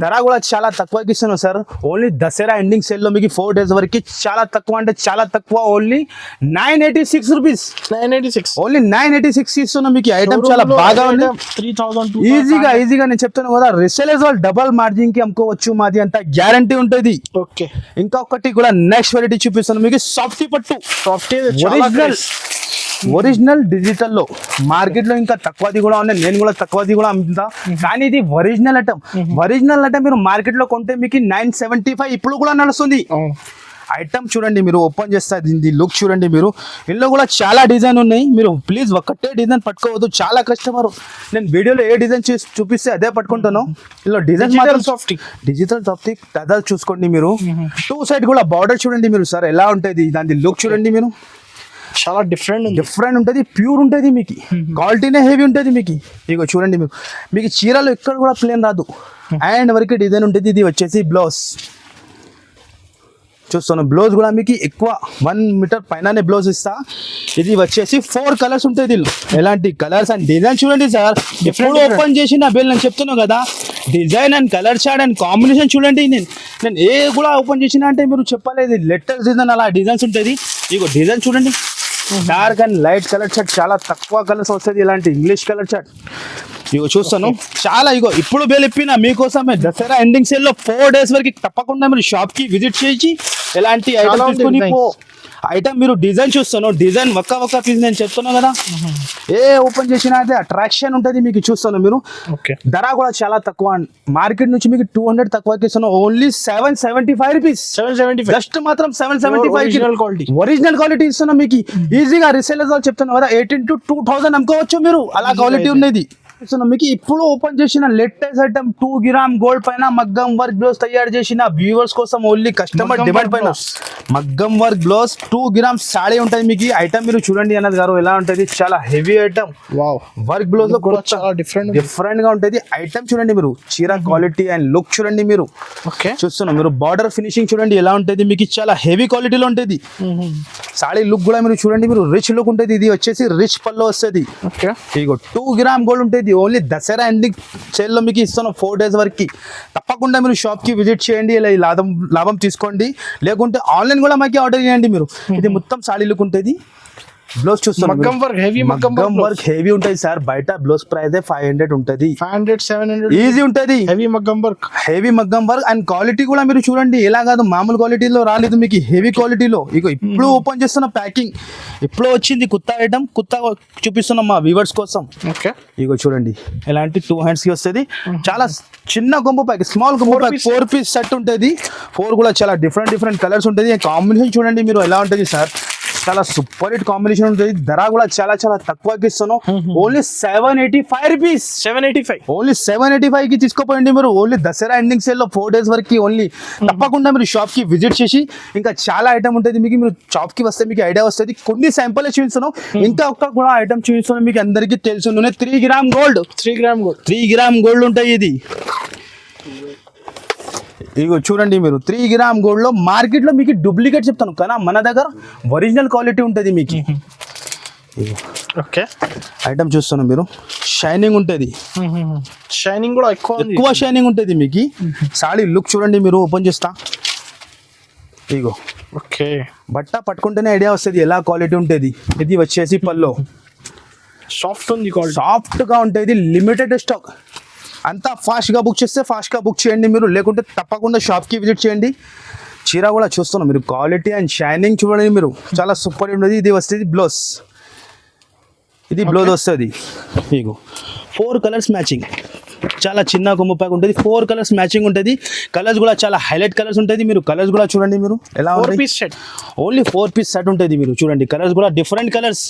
ధర కూడా చాలా తక్కువకి ఇస్తున్నాం sir. Only Dasara ending sale లో మీకు 4 days వరకు చాలా తక్కువ, అంటే చాలా తక్కువ, ఓన్లీ 986 రూపీస్. 986 ఓన్లీ 986 ఇస్తున్నాం మీకు. ఐటమ్ చాలా బాగా ఉంది. 3000 ఈజీగా నేను చెప్తాను కదా, రిసేలర్స్ వాళ్ళు డబల్ మార్జిన్ కి అమ్ముకోవచ్చు, మాది అంత గ్యారంటీ ఉంటుంది. ఓకే, ఇంకొకటి కూడా నెక్స్ట్ వెరైటీ చూపిస్తాను మీకు. సాఫ్టీ పట్టు, ఒరిజినల్ ఒరిజినల్ డిజిటల్ లో మార్కెట్ లో ఇంకా తక్కువది కూడా ఉన్నాయి, నేను కూడా తక్కువది కూడా అమ్ముతా. కానీ ఇది ఒరిజినల్ ఐటమ్. ఒరిజినల్ ఐటమ్ మీరు మార్కెట్ లో కొంటే మీకు 975 ఇప్పుడు కూడా నడుస్తుంది. ఐటమ్ చూడండి మీరు, ఓపెన్ చేస్తే దీని లుక్ చూడండి మీరు. ఇందులో కూడా చాలా డిజైన్ ఉన్నాయి. మీరు ప్లీజ్ ఒకటే డిజైన్ పట్టుకోవద్దు, చాలా కస్టమర్ నేను వీడియోలో ఏ డిజైన్ చూపిస్తే అదే పట్టుకుంటాను. ఇందులో డిజైన్ డిజిటల్ సాఫ్టీ కలర్ చూసుకోండి మీరు. 2 side కూడా బార్డర్ చూడండి మీరు సార్ ఎలా ఉంటుంది. దాని లుక్ చూడండి మీరు, చాలా డిఫరెంట్ ఉంటుంది, ప్యూర్ ఉంటుంది మీకు. క్వాలిటీనే హెవీ ఉంటుంది మీకు. ఇగో చూడండి మీరు, మీకు చీరలు ఎక్కడ కూడా ప్లేన్ రాదు, అండ్ వరకు డిజైన్ ఉంటుంది. ఇది వచ్చేసి బ్లౌజ్ చూస్తాను. బ్లౌజ్ కూడా మీకు ఎక్కువ 1 మీటర్ పైననే బ్లౌజ్ ఇస్తా. ఇది వచ్చేసి 4 కలర్స్ ఉంటాయి. దీనిలో ఎలాంటి కలర్స్ అండ్ డిజైన్ చూడండి సార్. ఎప్పుడు ఓపెన్ చేసిన బిల్ నేను చెప్తున్నాను కదా, design and colour chart and combination చూడండి. నేను ఏ కూడా ఓపెన్ చేసిన అంటే మీరు చెప్పలేదు లెటర్స్ డిజైన్ అలా డిజైన్స్ ఉంటుంది. ఇగో డిజైన్ చూడండి, dark and light colour chart, చాలా తక్కువ కలర్స్ వస్తుంది. ఇలాంటి ఇంగ్లీష్ కలర్ చార్ట్ ఇగో చూస్తాను చాలా. ఇగో ఇప్పుడు బేల్ ఇప్పిన మీకోసమే దసరా ఎండింగ్ సేల్ లో 4 days వరకు తప్పకుండా మీరు షాప్ కి విజిట్ చేసి ఎలాంటి ఐటమ్ తీసుకొని ఐటమ్ మీరు డిజైన్ చూస్తాను. డిజైన్ ఒక్క పీస్ నేను చెప్తున్నాను కదా, ఏ ఓపెన్ చేసినా అయితే అట్రాక్షన్ ఉంటుంది మీకు. చూస్తాను మీరు, ధర కూడా చాలా తక్కువ. మార్కెట్ నుంచి మీకు 200 తక్కువకి ఇస్తాను. Only 775 rupees. జస్ట్ మాత్రం 775 ఒరిజినల్ క్వాలిటీ ఇస్తున్నాం మీకు. ఈజీగా రిసేలర్స్ వాళ్ళు చెప్తున్నాను కదా, 18 to 2000 అమ్ముకోవచ్చు మీరు, అలా క్వాలిటీ ఉన్నది. మీకు ఇప్పుడు ఓపెన్ చేసిన లేటెస్ట్ ఐటమ్ 2 గ్రామ్ గోల్డ్ పైన మగ్గం వర్క్ బ్లౌజ్ తయారు చేసిన వ్యూవర్స్ కోసం ఓన్లీ కస్టమర్ డిమాండ్ పైన మగ్గం వర్క్ బ్లౌజ్ 2 గ్రామ్స్ సాడీ ఉంటుంది మీకు. ఐటమ్ మీరు చూడండి అన్నది గారు ఎలా ఉంటుంది, చాలా హెవీ ఐటమ్. వర్క్ బ్లౌజ్ లో చాలా డిఫరెంట్ గా ఉంటుంది. ఐటమ్ చూడండి మీరు, చీర క్వాలిటీ అండ్ లుక్ చూడండి మీరు. చూస్తున్నాం మీరు, బార్డర్ ఫినిషింగ్ చూడండి ఎలా ఉంటుంది మీకు, చాలా హెవీ క్వాలిటీలో ఉంటుంది. సాడీ లుక్ కూడా మీరు చూడండి మీరు, రిచ్ లుక్ ఉంటుంది. ఇది వచ్చేసి రిచ్ పల్లో వస్తుంది. ఇగో 2 గ్రామ్ గోల్డ్ ఉంటుంది. ఓన్లీ దసరా ఎండింగ్ సేల్ లో మీకు ఇస్తాను 4 days వరకు. తప్పకుండా మీరు షాప్ కి విజిట్ చేయండి, ఇలా లాభం తీసుకోండి. లేకుంటే ఆన్లైన్ కూడా మాకు ఆర్డర్ చేయండి మీరు. ఇది మొత్తం సాడీ లుక్ ఉంటుంది. బ్లౌజ్ చూస్తాను, మగ్గం వర్క్ హెవీ ఉంటుంది సార్. బయట బ్లౌజ్ ప్రైస్ 500 ఉంటుంది, 500-700 ఈజీ ఉంటుంది. హెవీ మగ్గం వర్క్ అండ్ క్వాలిటీ కూడా మీరు చూడండి ఎలా కాదు, మామూలు క్వాలిటీలో రాలేదు మీకు, హెవీ క్వాలిటీలో. ఇక ఇప్పుడు ఓపెన్ చేస్తున్న ప్యాకింగ్ ఇప్పుడు వచ్చింది కొత్త ఐటమ్, కొత్త చూపిస్తున్నాం మా వ్యూవర్స్ కోసం. ఇగో చూడండి ఎలాంటి 2 hands కి వస్తుంది. చాలా చిన్న combo pack, small combo pack, 4 piece set ఉంటుంది. 4 కూడా చాలా డిఫరెంట్ కలర్స్ ఉంటుంది. కాంబినేషన్ చూడండి మీరు ఎలా ఉంటుంది సార్, చాలా సూపర్ హిట్ కాంబినేషన్ ఉంటుంది. ధర కూడా చాలా తక్కువకి ఇస్తాను. Only 785 rupees. ఓన్లీ 785 కి తీసుకోపోయండి మీరు. ఓన్లీ దసరా ఎండింగ్ సేల్ లో 4 days వరకు ఓన్లీ. తప్పకుండా మీరు షాప్ కి విజిట్ చేసి, ఇంకా చాలా ఐటమ్ ఉంటుంది మీకు. మీరు షాప్ కి వస్తే మీకు ఐడియా వస్తుంది. కొన్ని శాంపుల్ చూపిస్తాను, ఇంకా ఒక్క కూడా ఐటమ్ చూపిస్తాను మీకు. అందరికీ తెలుసు 3 గ్రామ్ గోల్డ్ ఉంటాయి. ఇది ఇగో చూడండి మీరు, 3 గ్రామ్ గోల్డ్ లో మార్కెట్ లో మీకు డూప్లికేట్ చెప్తాను కానీ మన దగ్గర ఒరిజినల్ క్వాలిటీ ఉంటుంది మీకు. ఐటమ్ చూస్తాను మీరు, షైనింగ్ ఉంటుంది. షైనింగ్ కూడా ఎక్కువ షైనింగ్ ఉంటుంది మీకు. సాడీ లుక్ చూడండి మీరు, ఓపెన్ చేస్తా. ఇగో బట్ట పట్టుకుంటేనే ఐడియా వస్తుంది ఎలా క్వాలిటీ ఉంటుంది. ఇది వచ్చేసి పల్లో సాఫ్ట్ గా ఉంటుంది. లిమిటెడ్ స్టాక్, అంతా ఫాస్ట్గా బుక్ చేస్తే ఫాస్ట్గా బుక్ చేయండి మీరు, లేకుంటే తప్పకుండా షాప్కి విజిట్ చేయండి. చీర కూడా చూస్తున్నాం మీరు, క్వాలిటీ అండ్ షైనింగ్ చూడండి మీరు, చాలా సూపర్ ఉంటుంది. ఇది వస్తుంది బ్లౌజ్, ఇది బ్లౌజ్ వస్తుంది. ఇగో 4 కలర్స్ మ్యాచింగ్, చాలా చిన్న కొమ్ము ప్యాక్ ఉంటుంది. 4 కలర్స్ మ్యాచింగ్ ఉంటుంది. కలర్స్ కూడా చాలా హైలైట్ కలర్స్ ఉంటుంది. మీరు కలర్స్ కూడా చూడండి మీరు ఎలా ఉంటుంది. ఓన్లీ 4 piece సెట్ ఉంటుంది. మీరు చూడండి కలర్స్ కూడా డిఫరెంట్ కలర్స్.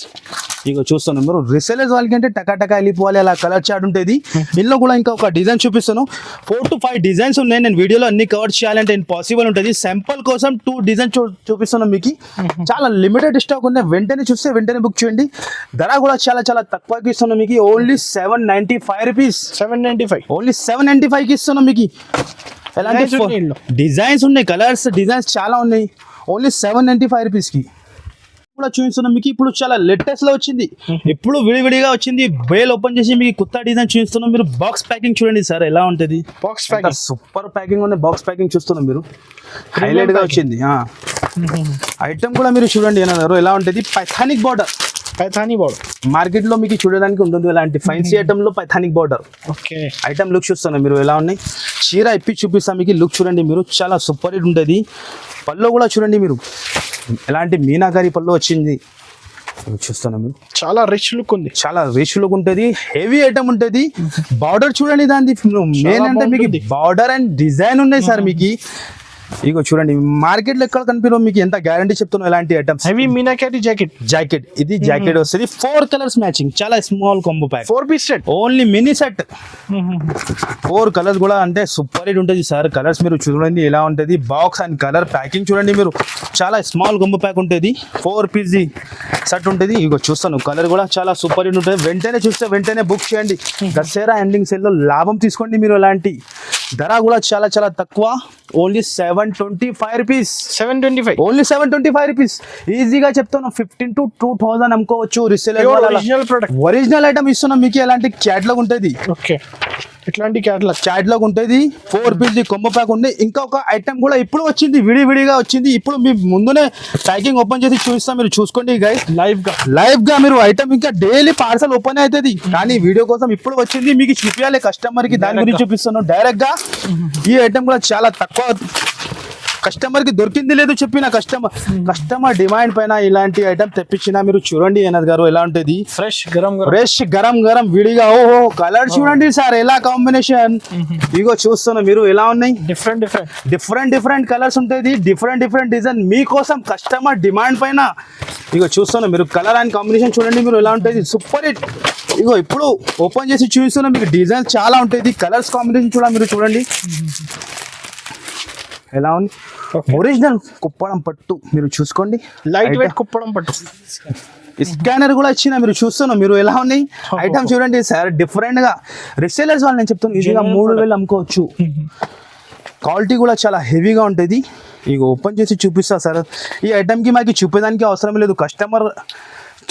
ఇక చూస్తున్నాం మీరు రిసెలర్స్ వాళ్ళకి అంటే టకా వెళ్ళిపోవాలి అలా కలర్ చార్ట్ ఉంటుంది. ఇందులో కూడా ఇంకా ఒక డిజైన్ చూపిస్తాను. 4 to 5 డిజైన్స్ ఉన్నాయి. నేను వీడియోలో అన్ని కవర్ చేయాలంటే ఇంపాసిబుల్ ఉంటుంది. శాంపుల్ కోసం 2 డిజైన్ చూపిస్తున్నాం మీకు. చాలా లిమిటెడ్ స్టాక్ ఉన్నాయి. వెంటనే చూస్తే వెంటనే బుక్ చేయండి. ధర కూడా చాలా చాలా తక్కువకి ఇస్తున్నాం మీకు. Only 795 rupees. 795 ఓన్లీ 795కి ఇస్తున్నాం మీకు. ఎలాంటి డిజైన్స్ ఉన్నాయి, కలర్స్ డిజైన్స్ చాలా ఉన్నాయి. ఓన్లీ 795 రూపీస్కి కూడా చూపిస్తున్నాం మీకు. ఇప్పుడు చాలా లేటెస్ట్ లో వచ్చింది, ఇప్పుడు విడివిడిగా వచ్చింది. బేల్ ఓపెన్ చేసి మీకు కొత్త డిజైన్ చూస్తున్నాం. మీరు బాక్స్ ప్యాకింగ్ చూడండి సార్ ఎలా ఉంటుంది. బాక్స్ ప్యాకింగ్ సూపర్ ప్యాకింగ్ ఉంది. బాక్స్ ప్యాకింగ్ చూస్తున్నాం మీరు, హైలైట్ గా వచ్చింది. ఐటమ్ కూడా మీరు చూడండి ఏమన్నారు ఎలా ఉంటుంది. పైథానిక్ బార్డర్, పైథానీ బార్డర్ మార్కెట్ లో మీకు చూడడానికి ఉంటుంది. ఇలాంటి ఫైన్సీ ఐటమ్ లో పైథానిక్ బార్డర్ ఓకే ఐటమ్ లుక్ చూస్తున్నాం మీరు ఎలా ఉన్నాయి. చీర ఇప్పి చూపిస్తాం మీకు. లుక్ చూడండి మీరు, చాలా సూపర్ హిట్ ఉంటుంది. పళ్ళు కూడా చూడండి మీరు, ఎలాంటి మీనాకారి పళ్ళు వచ్చింది చూస్తున్నాం మీరు. చాలా రిచ్ లుక్ ఉంది, చాలా రిచ్ లుక్ ఉంటుంది. హెవీ ఐటమ్ ఉంటుంది. బార్డర్ చూడండి దాన్ని. మెయిన్ అంటే మీకు బార్డర్ అండ్ డిజైన్ ఉన్నాయి సార్ మీకు. ఇగో చూడండి మార్కెట్ లో ఎక్కడ కనిపించవు మీకు. ఎంత గ్యారంటీ చెప్తున్నాం ఎలాంటి ఐటమ్స్. హెవీ మీనాకారి జాకెట్ ఇది జాకెట్ వస్తుంది. 4 కలర్స్ మ్యాచింగ్. చాలా small combo pack. 4 piece set. Only mini set. 4 colours కూడా అంటే సూపర్ హిట్ ఉంటుంది సార్. కలర్స్ మీరు చూడండి ఎలా ఉంటుంది. బాక్స్ అండ్ కలర్ ప్యాకింగ్ చూడండి మీరు. చాలా స్మాల్ కాంబో ప్యాక్ ఉంటుంది. 4 పీస్ సెట్ ఉంటుంది. ఇగో చూస్తాను కలర్ కూడా చాలా సూపర్ హిట్ ఉంటుంది. వెంటనే చూస్తే వెంటనే బుక్ చేయండి. దసరా ఎండింగ్ సేల్ లో లాభం తీసుకోండి మీరు. ఎలాంటి ధర కూడా చాలా చాలా తక్కువ. Only 725 rupees. 725 only 725 rupees. ఈజీగా చెప్తాను 15 to 2000 అమ్ముకోవచ్చు. Reseller original product, original item ఇస్తున్నాం మీకు. ఎలాంటి క్యాట్లాగ్ ఉంటుంది. ఓకే ఇట్లాంటి క్యాట్లాగ్ ఉంటుంది. 4 పీస్ కొంబో ప్యాక్ ఉంది. ఇంకా ఒక ఐటమ్ కూడా ఇప్పుడు వచ్చింది, విడివిడిగా వచ్చింది. ఇప్పుడు మీ ముందునే ప్యాకింగ్ ఓపెన్ చేసి చూపిస్తాం, మీరు చూసుకోండి గైస్. లైవ్ గా మీరు ఐటమ్ ఇంకా డైలీ పార్సల్ ఓపెన్ అవుతుంది. కానీ వీడియో కోసం ఇప్పుడు వచ్చింది మీకు చూపించాలి కస్టమర్ కి. దాని గురించి చూపిస్తాను డైరెక్ట్ గా. ఈ ఐటమ్ కూడా చాలా తక్కువ, కస్టమర్ కి దొరికింది లేదు చెప్పిన. కస్టమర్ డిమాండ్ పైన ఇలాంటి ఐటమ్ తెప్పించిన. మీరు చూడండి అనాథ్ గారు ఎలా ఉంటుంది. ఫ్రెష్ గరం గరం విడిగా. ఓహో కలర్ చూడండి సార్ ఎలా కాంబినేషన్. ఇగో చూస్తున్నా మీరు ఎలా ఉన్నాయి. డిఫరెంట్ కలర్స్ ఉంటుంది. డిఫరెంట్ డిజైన్ మీకోసం కస్టమర్ డిమాండ్ పైన. ఇగో చూస్తున్నా మీరు కలర్ అండ్ కాంబినేషన్ చూడండి మీరు ఎలా ఉంటుంది. Super hit. ఇగో ఇప్పుడు ఓపెన్ చేసి చూస్తున్నా మీకు. డిజైన్ చాలా ఉంటుంది. కలర్స్ కాంబినేషన్ చూడ మీరు చూడండి ఎలా ఉంది. ఒరిజినల్ కుప్పడం పట్టు మీరు చూసుకోండి. లైట్ వెయిట్ కుప్పడం పట్టు. స్కానర్ కూడా ఇచ్చిన మీరు చూస్తున్నా మీరు ఎలా ఉన్నాయి. ఐటమ్ చూడండి సార్ డిఫరెంట్ గా. రిసేలర్స్ వాళ్ళు నేను చెప్తాను ఈజీగా 3000 అమ్ముకోవచ్చు. క్వాలిటీ కూడా చాలా హెవీగా ఉంటుంది. ఇక ఓపెన్ చేసి చూపిస్తా సార్. ఈ ఐటమ్కి మాకు చూపేదానికి అవసరం లేదు. కస్టమర్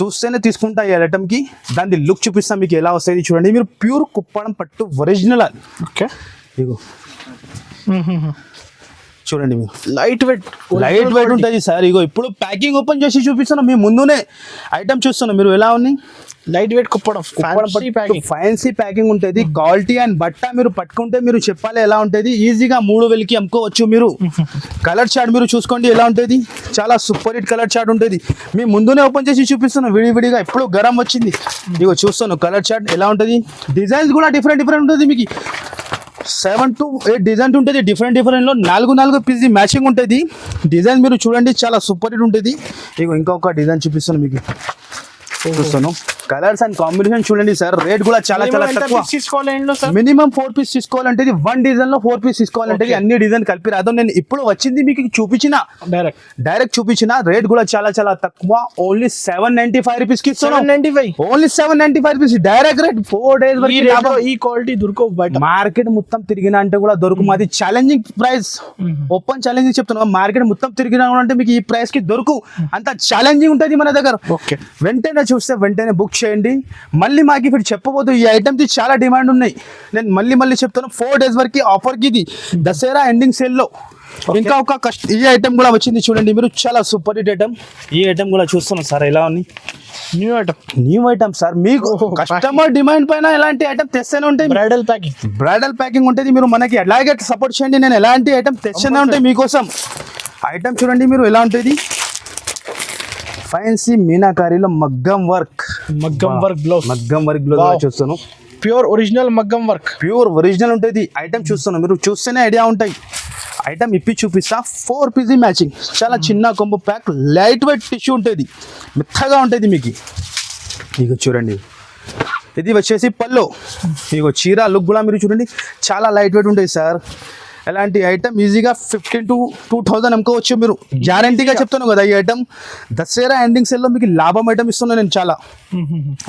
చూస్తేనే తీసుకుంటా ఈ ఐటమ్కి. దాని లుక్ చూపిస్తా మీకు ఎలా వస్తుంది చూడండి మీరు. ప్యూర్ కుప్పడం పట్టు ఒరిజినల్. ఓకే ఇగో చూడండి మీరు. లైట్ వెయిట్ ఉంటుంది సార్. ఇగో ఇప్పుడు ప్యాకింగ్ ఓపెన్ చేసి చూపిస్తున్నాం మీ ముందునే. ఐటమ్ చూస్తున్నాం మీరు ఎలా ఉన్నాయి. Light weight Kuppadam fancy packing ఉంటుంది. క్వాలిటీ అండ్ బట్ట మీరు పట్టుకుంటే మీరు చెప్పాలి ఎలా ఉంటుంది. ఈజీగా 3000కి అమ్ముకోవచ్చు మీరు. కలర్ చార్ట్ మీరు చూసుకోండి ఎలా ఉంటుంది. చాలా సూపర్ హిట్ కలర్ చార్ట్ ఉంటుంది. మీ ముందునే ఓపెన్ చేసి చూపిస్తున్నాం విడివిడిగా. ఇప్పుడు గరం వచ్చింది. ఇగో చూస్తాను కలర్ చార్ట్ ఎలా ఉంటుంది. డిజైన్స్ కూడా డిఫరెంట్ ఉంటుంది మీకు. 7 to 8 డిజైన్ ఉంటుంది. డిఫరెంట్ లో 4 పీస్ మ్యాచింగ్ ఉంటుంది. డిజైన్ మీరు చూడండి చాలా సూపర్ హిట్ ఉంటుంది. ఇగో ఇంకొక డిజైన్ చూపిస్తాను మీకు. చూస్తాను కలర్స్ అండ్ కాంబినేషన్ చూడండి సార్. రేట్ కూడా చాలా చాలా తక్కువ. మినిమం 4 పీస్ తీసుకోవాలంటే 1 డిజైన్ లో 4 పీస్ తీసుకోవాలంటే అన్ని డిజైన్ కలిపి రాదు. నేను ఇప్పుడు వచ్చింది మీకు చూపించిన డైరెక్ట్ చూపించిన. రేట్ కూడా చాలా చాలా తక్కువ. ఓన్లీ 795 రూపీస్ కి ఇస్తున్నాను. Only 795 rupees direct rate. 4 days వరకు ఈ క్వాలిటీ దొరకవు బయట. మార్కెట్ మొత్తం తిరిగిన అంటే కూడా దొరుకు. మాది ఛాలెంజింగ్ ప్రైస్. ఓపెన్ ఛాలెంజింగ్ చెప్తున్నా. మార్కెట్ మొత్తం తిరిగినా అంటే మీకు ఈ ప్రైస్ కి దొరుకు. అంత ఛాలెంజింగ్ ఉంటుంది మన దగ్గర. వెంటనే చూస్తే వెంటనే బుక్ చేయండి. మళ్ళీ మాకు ఇప్పుడు చెప్పబోదు ఈ ఐటమ్కి చాలా డిమాండ్ ఉన్నాయి. నేను మళ్ళీ చెప్తాను 4 days వరకు ఆఫర్కి. ఇది దసరా ఎండింగ్ సేల్లో. ఇంకా ఒక ఈ ఐటమ్ కూడా వచ్చింది చూడండి మీరు. చాలా సూపర్ హిట్ ఐటమ్. ఈ ఐటమ్ కూడా చూస్తున్నాం సార్ ఎలా ఉంది. New item sir. మీకు కస్టమర్ డిమాండ్ పైన ఎలాంటి ఐటమ్ తెస్తూనే ఉంటాయి. బ్రైడల్ ప్యాకింగ్ ఉంటుంది. మీరు మనకి ఎలాగే సపోర్ట్ చేయండి. నేను ఎలాంటి ఐటమ్ తెస్తూనే ఉంటాయి మీకోసం. ఐటమ్ చూడండి మీరు ఎలా ఉంటుంది. ఫ్యాన్సీ మీనాకారిలో మగ్గం వర్క్ బ్లౌజ్ చూస్తాను. ప్యూర్ ఒరిజినల్ మగ్గం వర్క్. ప్యూర్ ఒరిజినల్ ఉంటుంది. ఐటమ్ చూస్తాను మీరు చూస్తేనే ఐడియా ఉంటాయి. ఐటమ్ ఇప్పి చూపిస్తా. 4 పీస్ మ్యాచింగ్. చాలా చిన్న combo pack. Light weight tissue ఉంటుంది. మెత్తగా ఉంటుంది మీకు. ఇక చూడండి, ఇది వచ్చేసి పల్లో. ఇగో చీర లుక్ కూడా మీరు చూడండి, చాలా లైట్ వెయిట్ ఉంటుంది సార్. ఎలాంటి ఐటమ్ ఈజీగా 15 to 2000 అమ్ముకోవచ్చు మీరు. గ్యారంటీగా చెప్తాను కదా, ఈ ఐటమ్ దసరా ఎండింగ్ సేల్లో మీకు లాభం ఐటమ్ ఇస్తున్నాను నేను చాలా.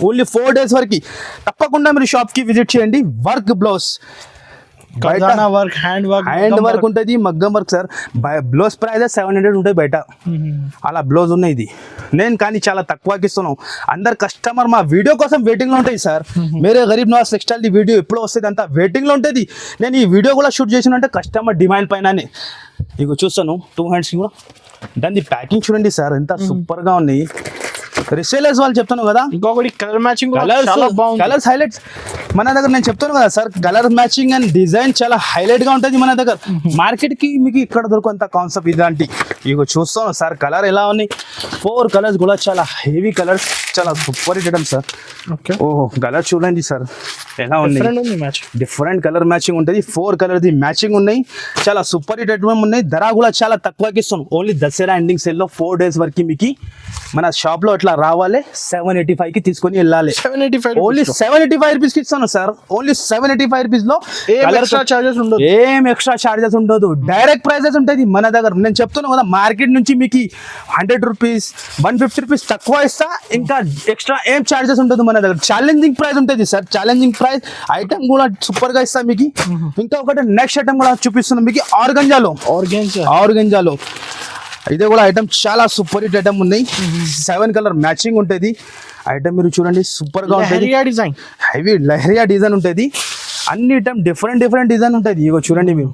ఓన్లీ 4 days వరకు తప్పకుండా మీరు షాప్కి విజిట్ చేయండి. వర్క్ బ్లౌజ్, ఖజానా వర్క్, హ్యాండ్ వర్క్ ఉంటుంది, మగ్గం వర్క్ సార్. బ్లౌజ్ ప్రైస్ 700 ఉంటుంది బయట, అలా బ్లౌజ్ ఉన్నాయి. ఇది నేను కానీ చాలా తక్కువకి ఇస్తున్నాను. అందరు కస్టమర్ మా వీడియో కోసం వెయిటింగ్ లో ఉంటాయి సార్. మేరే గరీబ్ నవాజ్ టెక్స్టైల్ వీడియో ఎప్పుడు వస్తుంది అంతా వెయిటింగ్ లో ఉంటుంది. నేను ఈ వీడియో కూడా షూట్ చేసిన అంటే కస్టమర్ డిమాండ్ పైననే. ఇక చూస్తాను 2 hands కూడా. దాని ప్యాకింగ్ చూడండి సార్, ఎంత సూపర్ గా ఉన్నాయి. రిసేలర్స్ వాళ్ళు చెప్తాను కదా, ఇంకొకటి కలర్ మ్యాచింగ్ చాలా బాగుంది. కలర్స్ హైలైట్స్ మన దగ్గర నేను చెప్తాను కదా sir, colour matching and design చాలా హైలైట్ గా ఉంటుంది మన దగ్గర. మార్కెట్ కి మీకు ఇక్కడ దొరకంత కాన్సెప్ట్ ఇలాంటి. ఇగో చూస్తాను సార్, కలర్ ఎలా ఉన్నాయి. 4 colors కూడా చాలా హెవీ కలర్స్, చాలా సూపర్ ఐటమ్ సార్. ఓకే, ఓహో కలర్ చూడండి సార్ ఎలా ఉన్నాయి. డిఫరెంట్ కలర్ మ్యాచింగ్ ఉంటుంది. 4 colors మ్యాచింగ్ ఉన్నాయి, చాలా సూపర్ హిట్ ఐటమ్ ఉన్నాయి. ధర కూడా చాలా తక్కువకి ఇస్తాను. ఓన్లీ దసరా ఎండింగ్ సేల్ లో 4 days వరకు మీకు మన షాప్ లో అట్లా రావాలి. 785 కి తీసుకొని వెళ్ళాలి. 785 ఓన్లీ 785 రూపీస్ కి ఇస్తాను సార్. ఓన్లీ 785 రూపీస్ లో ఎక్స్ట్రా చార్జెస్ ఉండదు, ఏం ఎక్స్ట్రా చార్జెస్ ఉండదు. డైరెక్ట్ ప్రైజెస్ ఉంటుంది మన దగ్గర. నేను చెప్తున్నాను కదా, మార్కెట్ నుంచి మీకు 100 రూపీస్ 150 రూపీస్ తక్కువ ఇస్తా, ఇంకా ఎక్స్ట్రా ఏం చార్జెస్ ఉండదు మన దగ్గర. ఛాలెంజింగ్ ప్రైస్ ఉంటుంది సార్, ఛాలెంజింగ్ ప్రైస్. ఐటమ్ కూడా సూపర్ గా ఇస్తా మీకు. ఇంకా ఒకటి నెక్స్ట్ ఐటమ్ కూడా చూపిస్తున్నాను మీకు, ఆర్గంజాలో. ఇదే కూడా ఐటమ్ చాలా సూపర్ హిట్ ఐటమ్ ఉన్నాయి. 7 color మ్యాచింగ్ ఉంటుంది. ఐటమ్ మీరు చూడండి సూపర్ గా ఉంటుంది. డిజైన్, హెవీ లహరియా డిజైన్ ఉంటుంది. అన్ని ఐటమ్ డిఫరెంట్ డిజైన్ ఉంటుంది. ఇగో చూడండి మీరు,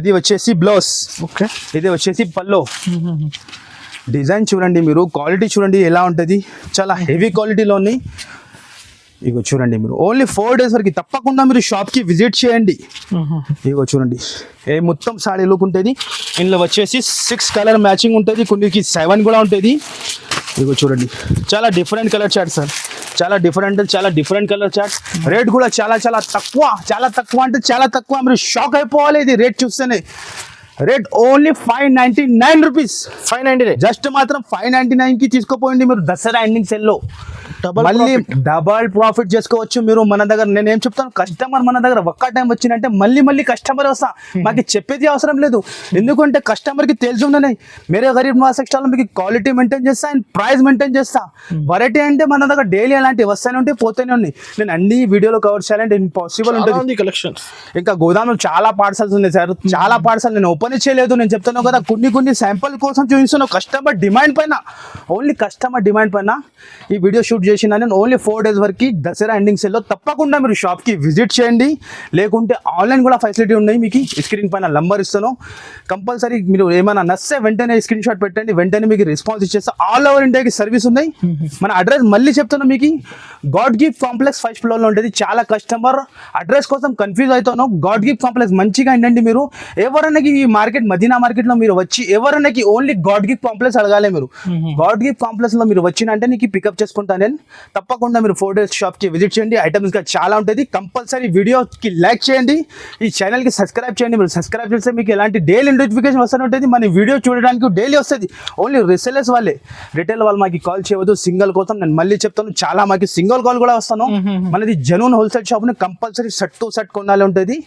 ఇది వచ్చేసి బ్లౌజ్. ఓకే, ఇది వచ్చేసి పల్లో. డిజైన్ చూడండి మీరు, క్వాలిటీ చూడండి ఎలా ఉంటుంది, చాలా హెవీ క్వాలిటీలో ఉన్నాయి. ఇగో చూడండి మీరు, ఓన్లీ 4 days వరకు తప్పకుండా మీరు షాప్కి విజిట్ చేయండి. ఇగో చూడండి, ఏ మొత్తం సాడీ లుక్ ఉంటుంది. ఇందులో వచ్చేసి 6 color మ్యాచింగ్ ఉంటుంది, కొన్నికి 7 కూడా ఉంటుంది. ఇగో చూడండి, చాలా డిఫరెంట్ కలర్ చార్ట్ సార్, చాలా డిఫరెంట్ కలర్ చార్ట్. రేట్ కూడా చాలా తక్కువ అంటే చాలా తక్కువ. మీరు షాక్ అయిపోవాలి ఇది రేట్ చూస్తేనే. Rate only 599 rupees. 599 జస్ట్ మాత్రం 599 కి తీసుకోపోయింది మీరు దసరా ఎండింగ్ సెల్ లో. మళ్ళీ డబల్ ప్రాఫిట్ చేసుకోవచ్చు మీరు మన దగ్గర. నేను ఏం చెప్తాను, కస్టమర్ మన దగ్గర ఒక్క టైం వచ్చిందంటే మళ్ళీ కస్టమర్ వస్తా. మాకు చెప్పేది అవసరం లేదు, ఎందుకంటే కస్టమర్ కి తెలిసి ఉన్నాయి. మేరే గరీబ్ నవాజ్ టెక్స్టైల్ మీకు క్వాలిటీ మెయింటైన్ చేస్తా అండ్ ప్రైస్ మెయింటైన్ చేస్తా. వెరైటీ అంటే మన దగ్గర డైలీ అలాంటివి వస్తూనే ఉంటాయి, పోతూనే ఉన్నాయి. నేను అన్ని వీడియోలో కవర్ చేయాలంటే ఇంపాసిబుల్ ఉంటుంది. కలెక్షన్స్ ఇంకా గోదాములు చాలా పార్సల్స్ ఉన్నాయి సార్, చాలా పార్సల్ నేను ఓపెన్ చేయలేదు. నేను చెప్తాను కదా, కొన్ని శాంపుల్ కోసం చూపిస్తున్నాను. కస్టమర్ డిమాండ్ పైన, ఓన్లీ కస్టమర్ డిమాండ్ పైన ఈ వీడియో షూట్ చేసిన నేను. ఓన్లీ 4 days వరకు దసరా ఎండింగ్ సేల్లో తప్పకుండా మీరు షాప్కి విజిట్ చేయండి. లేకుంటే ఆన్లైన్ కూడా ఫెసిలిటీ ఉన్నాయి మీకు. స్క్రీన్ పైన నంబర్ ఇస్తాను, కంపల్సరీ మీరు ఏమైనా నచ్చితే వెంటనే స్క్రీన్ షాట్ పెట్టండి, వెంటనే మీకు రెస్పాన్స్ ఇచ్చేస్తా. ఆల్ ఓవర్ ఇండియాకి సర్వీస్ ఉన్నాయి. మన అడ్రస్ మళ్ళీ చెప్తాను మీకు, God gift complex 1st floor లో ఉంటుంది. చాలా కస్టమర్ అడ్రస్ కోసం కన్ఫ్యూజ్ అవుతాను. గాడ్ గిఫ్ట్ కాంప్లెక్స్ మంచిగా ఏంటండి, మీరు ఎవరైనా ఈ మార్కెట్ మదీనా మార్కెట్ లో మీరు వచ్చి ఎవరైనా ఓన్లీ గాడ్ గిఫ్ట్ కాంప్లెక్స్ అడగాలి మీరు. గాడ్ గిఫ్ట్ కాంప్లెక్స్ లో మీరు వచ్చినంటే నీకు పికప్ చేసుకుంటాను నేను. తప్పకుండా మీరు 4 days షాప్ కి విజిట్ చేయండి. ఐటమ్స్ గా చాలా ఉంటుంది. కంపల్సరీ వీడియోకి లైక్ చేయండి, ఈ ఛానల్ కి సబ్స్క్రైబ్ చేయండి. మీరు సబ్స్క్రైబ్ చేస్తే మీకు ఎలాంటి డైలీ నోటిఫికేషన్ వస్తూనే ఉంటుంది. మన వీడియో చూడడానికి డైలీ వస్తుంది. ఓన్లీ రిసేలర్స్ వాళ్ళే, రిటైల్ వాళ్ళు మాకు కాల్ చేయవద్దు సింగిల్ కోసం. నేను మళ్ళీ చెప్తాను, చాలా మాకు సింగిల్ కాల్ కూడా వస్తాను. మనది genuine wholesale shop, compulsory set to set కొనాలి ఉంటుంది.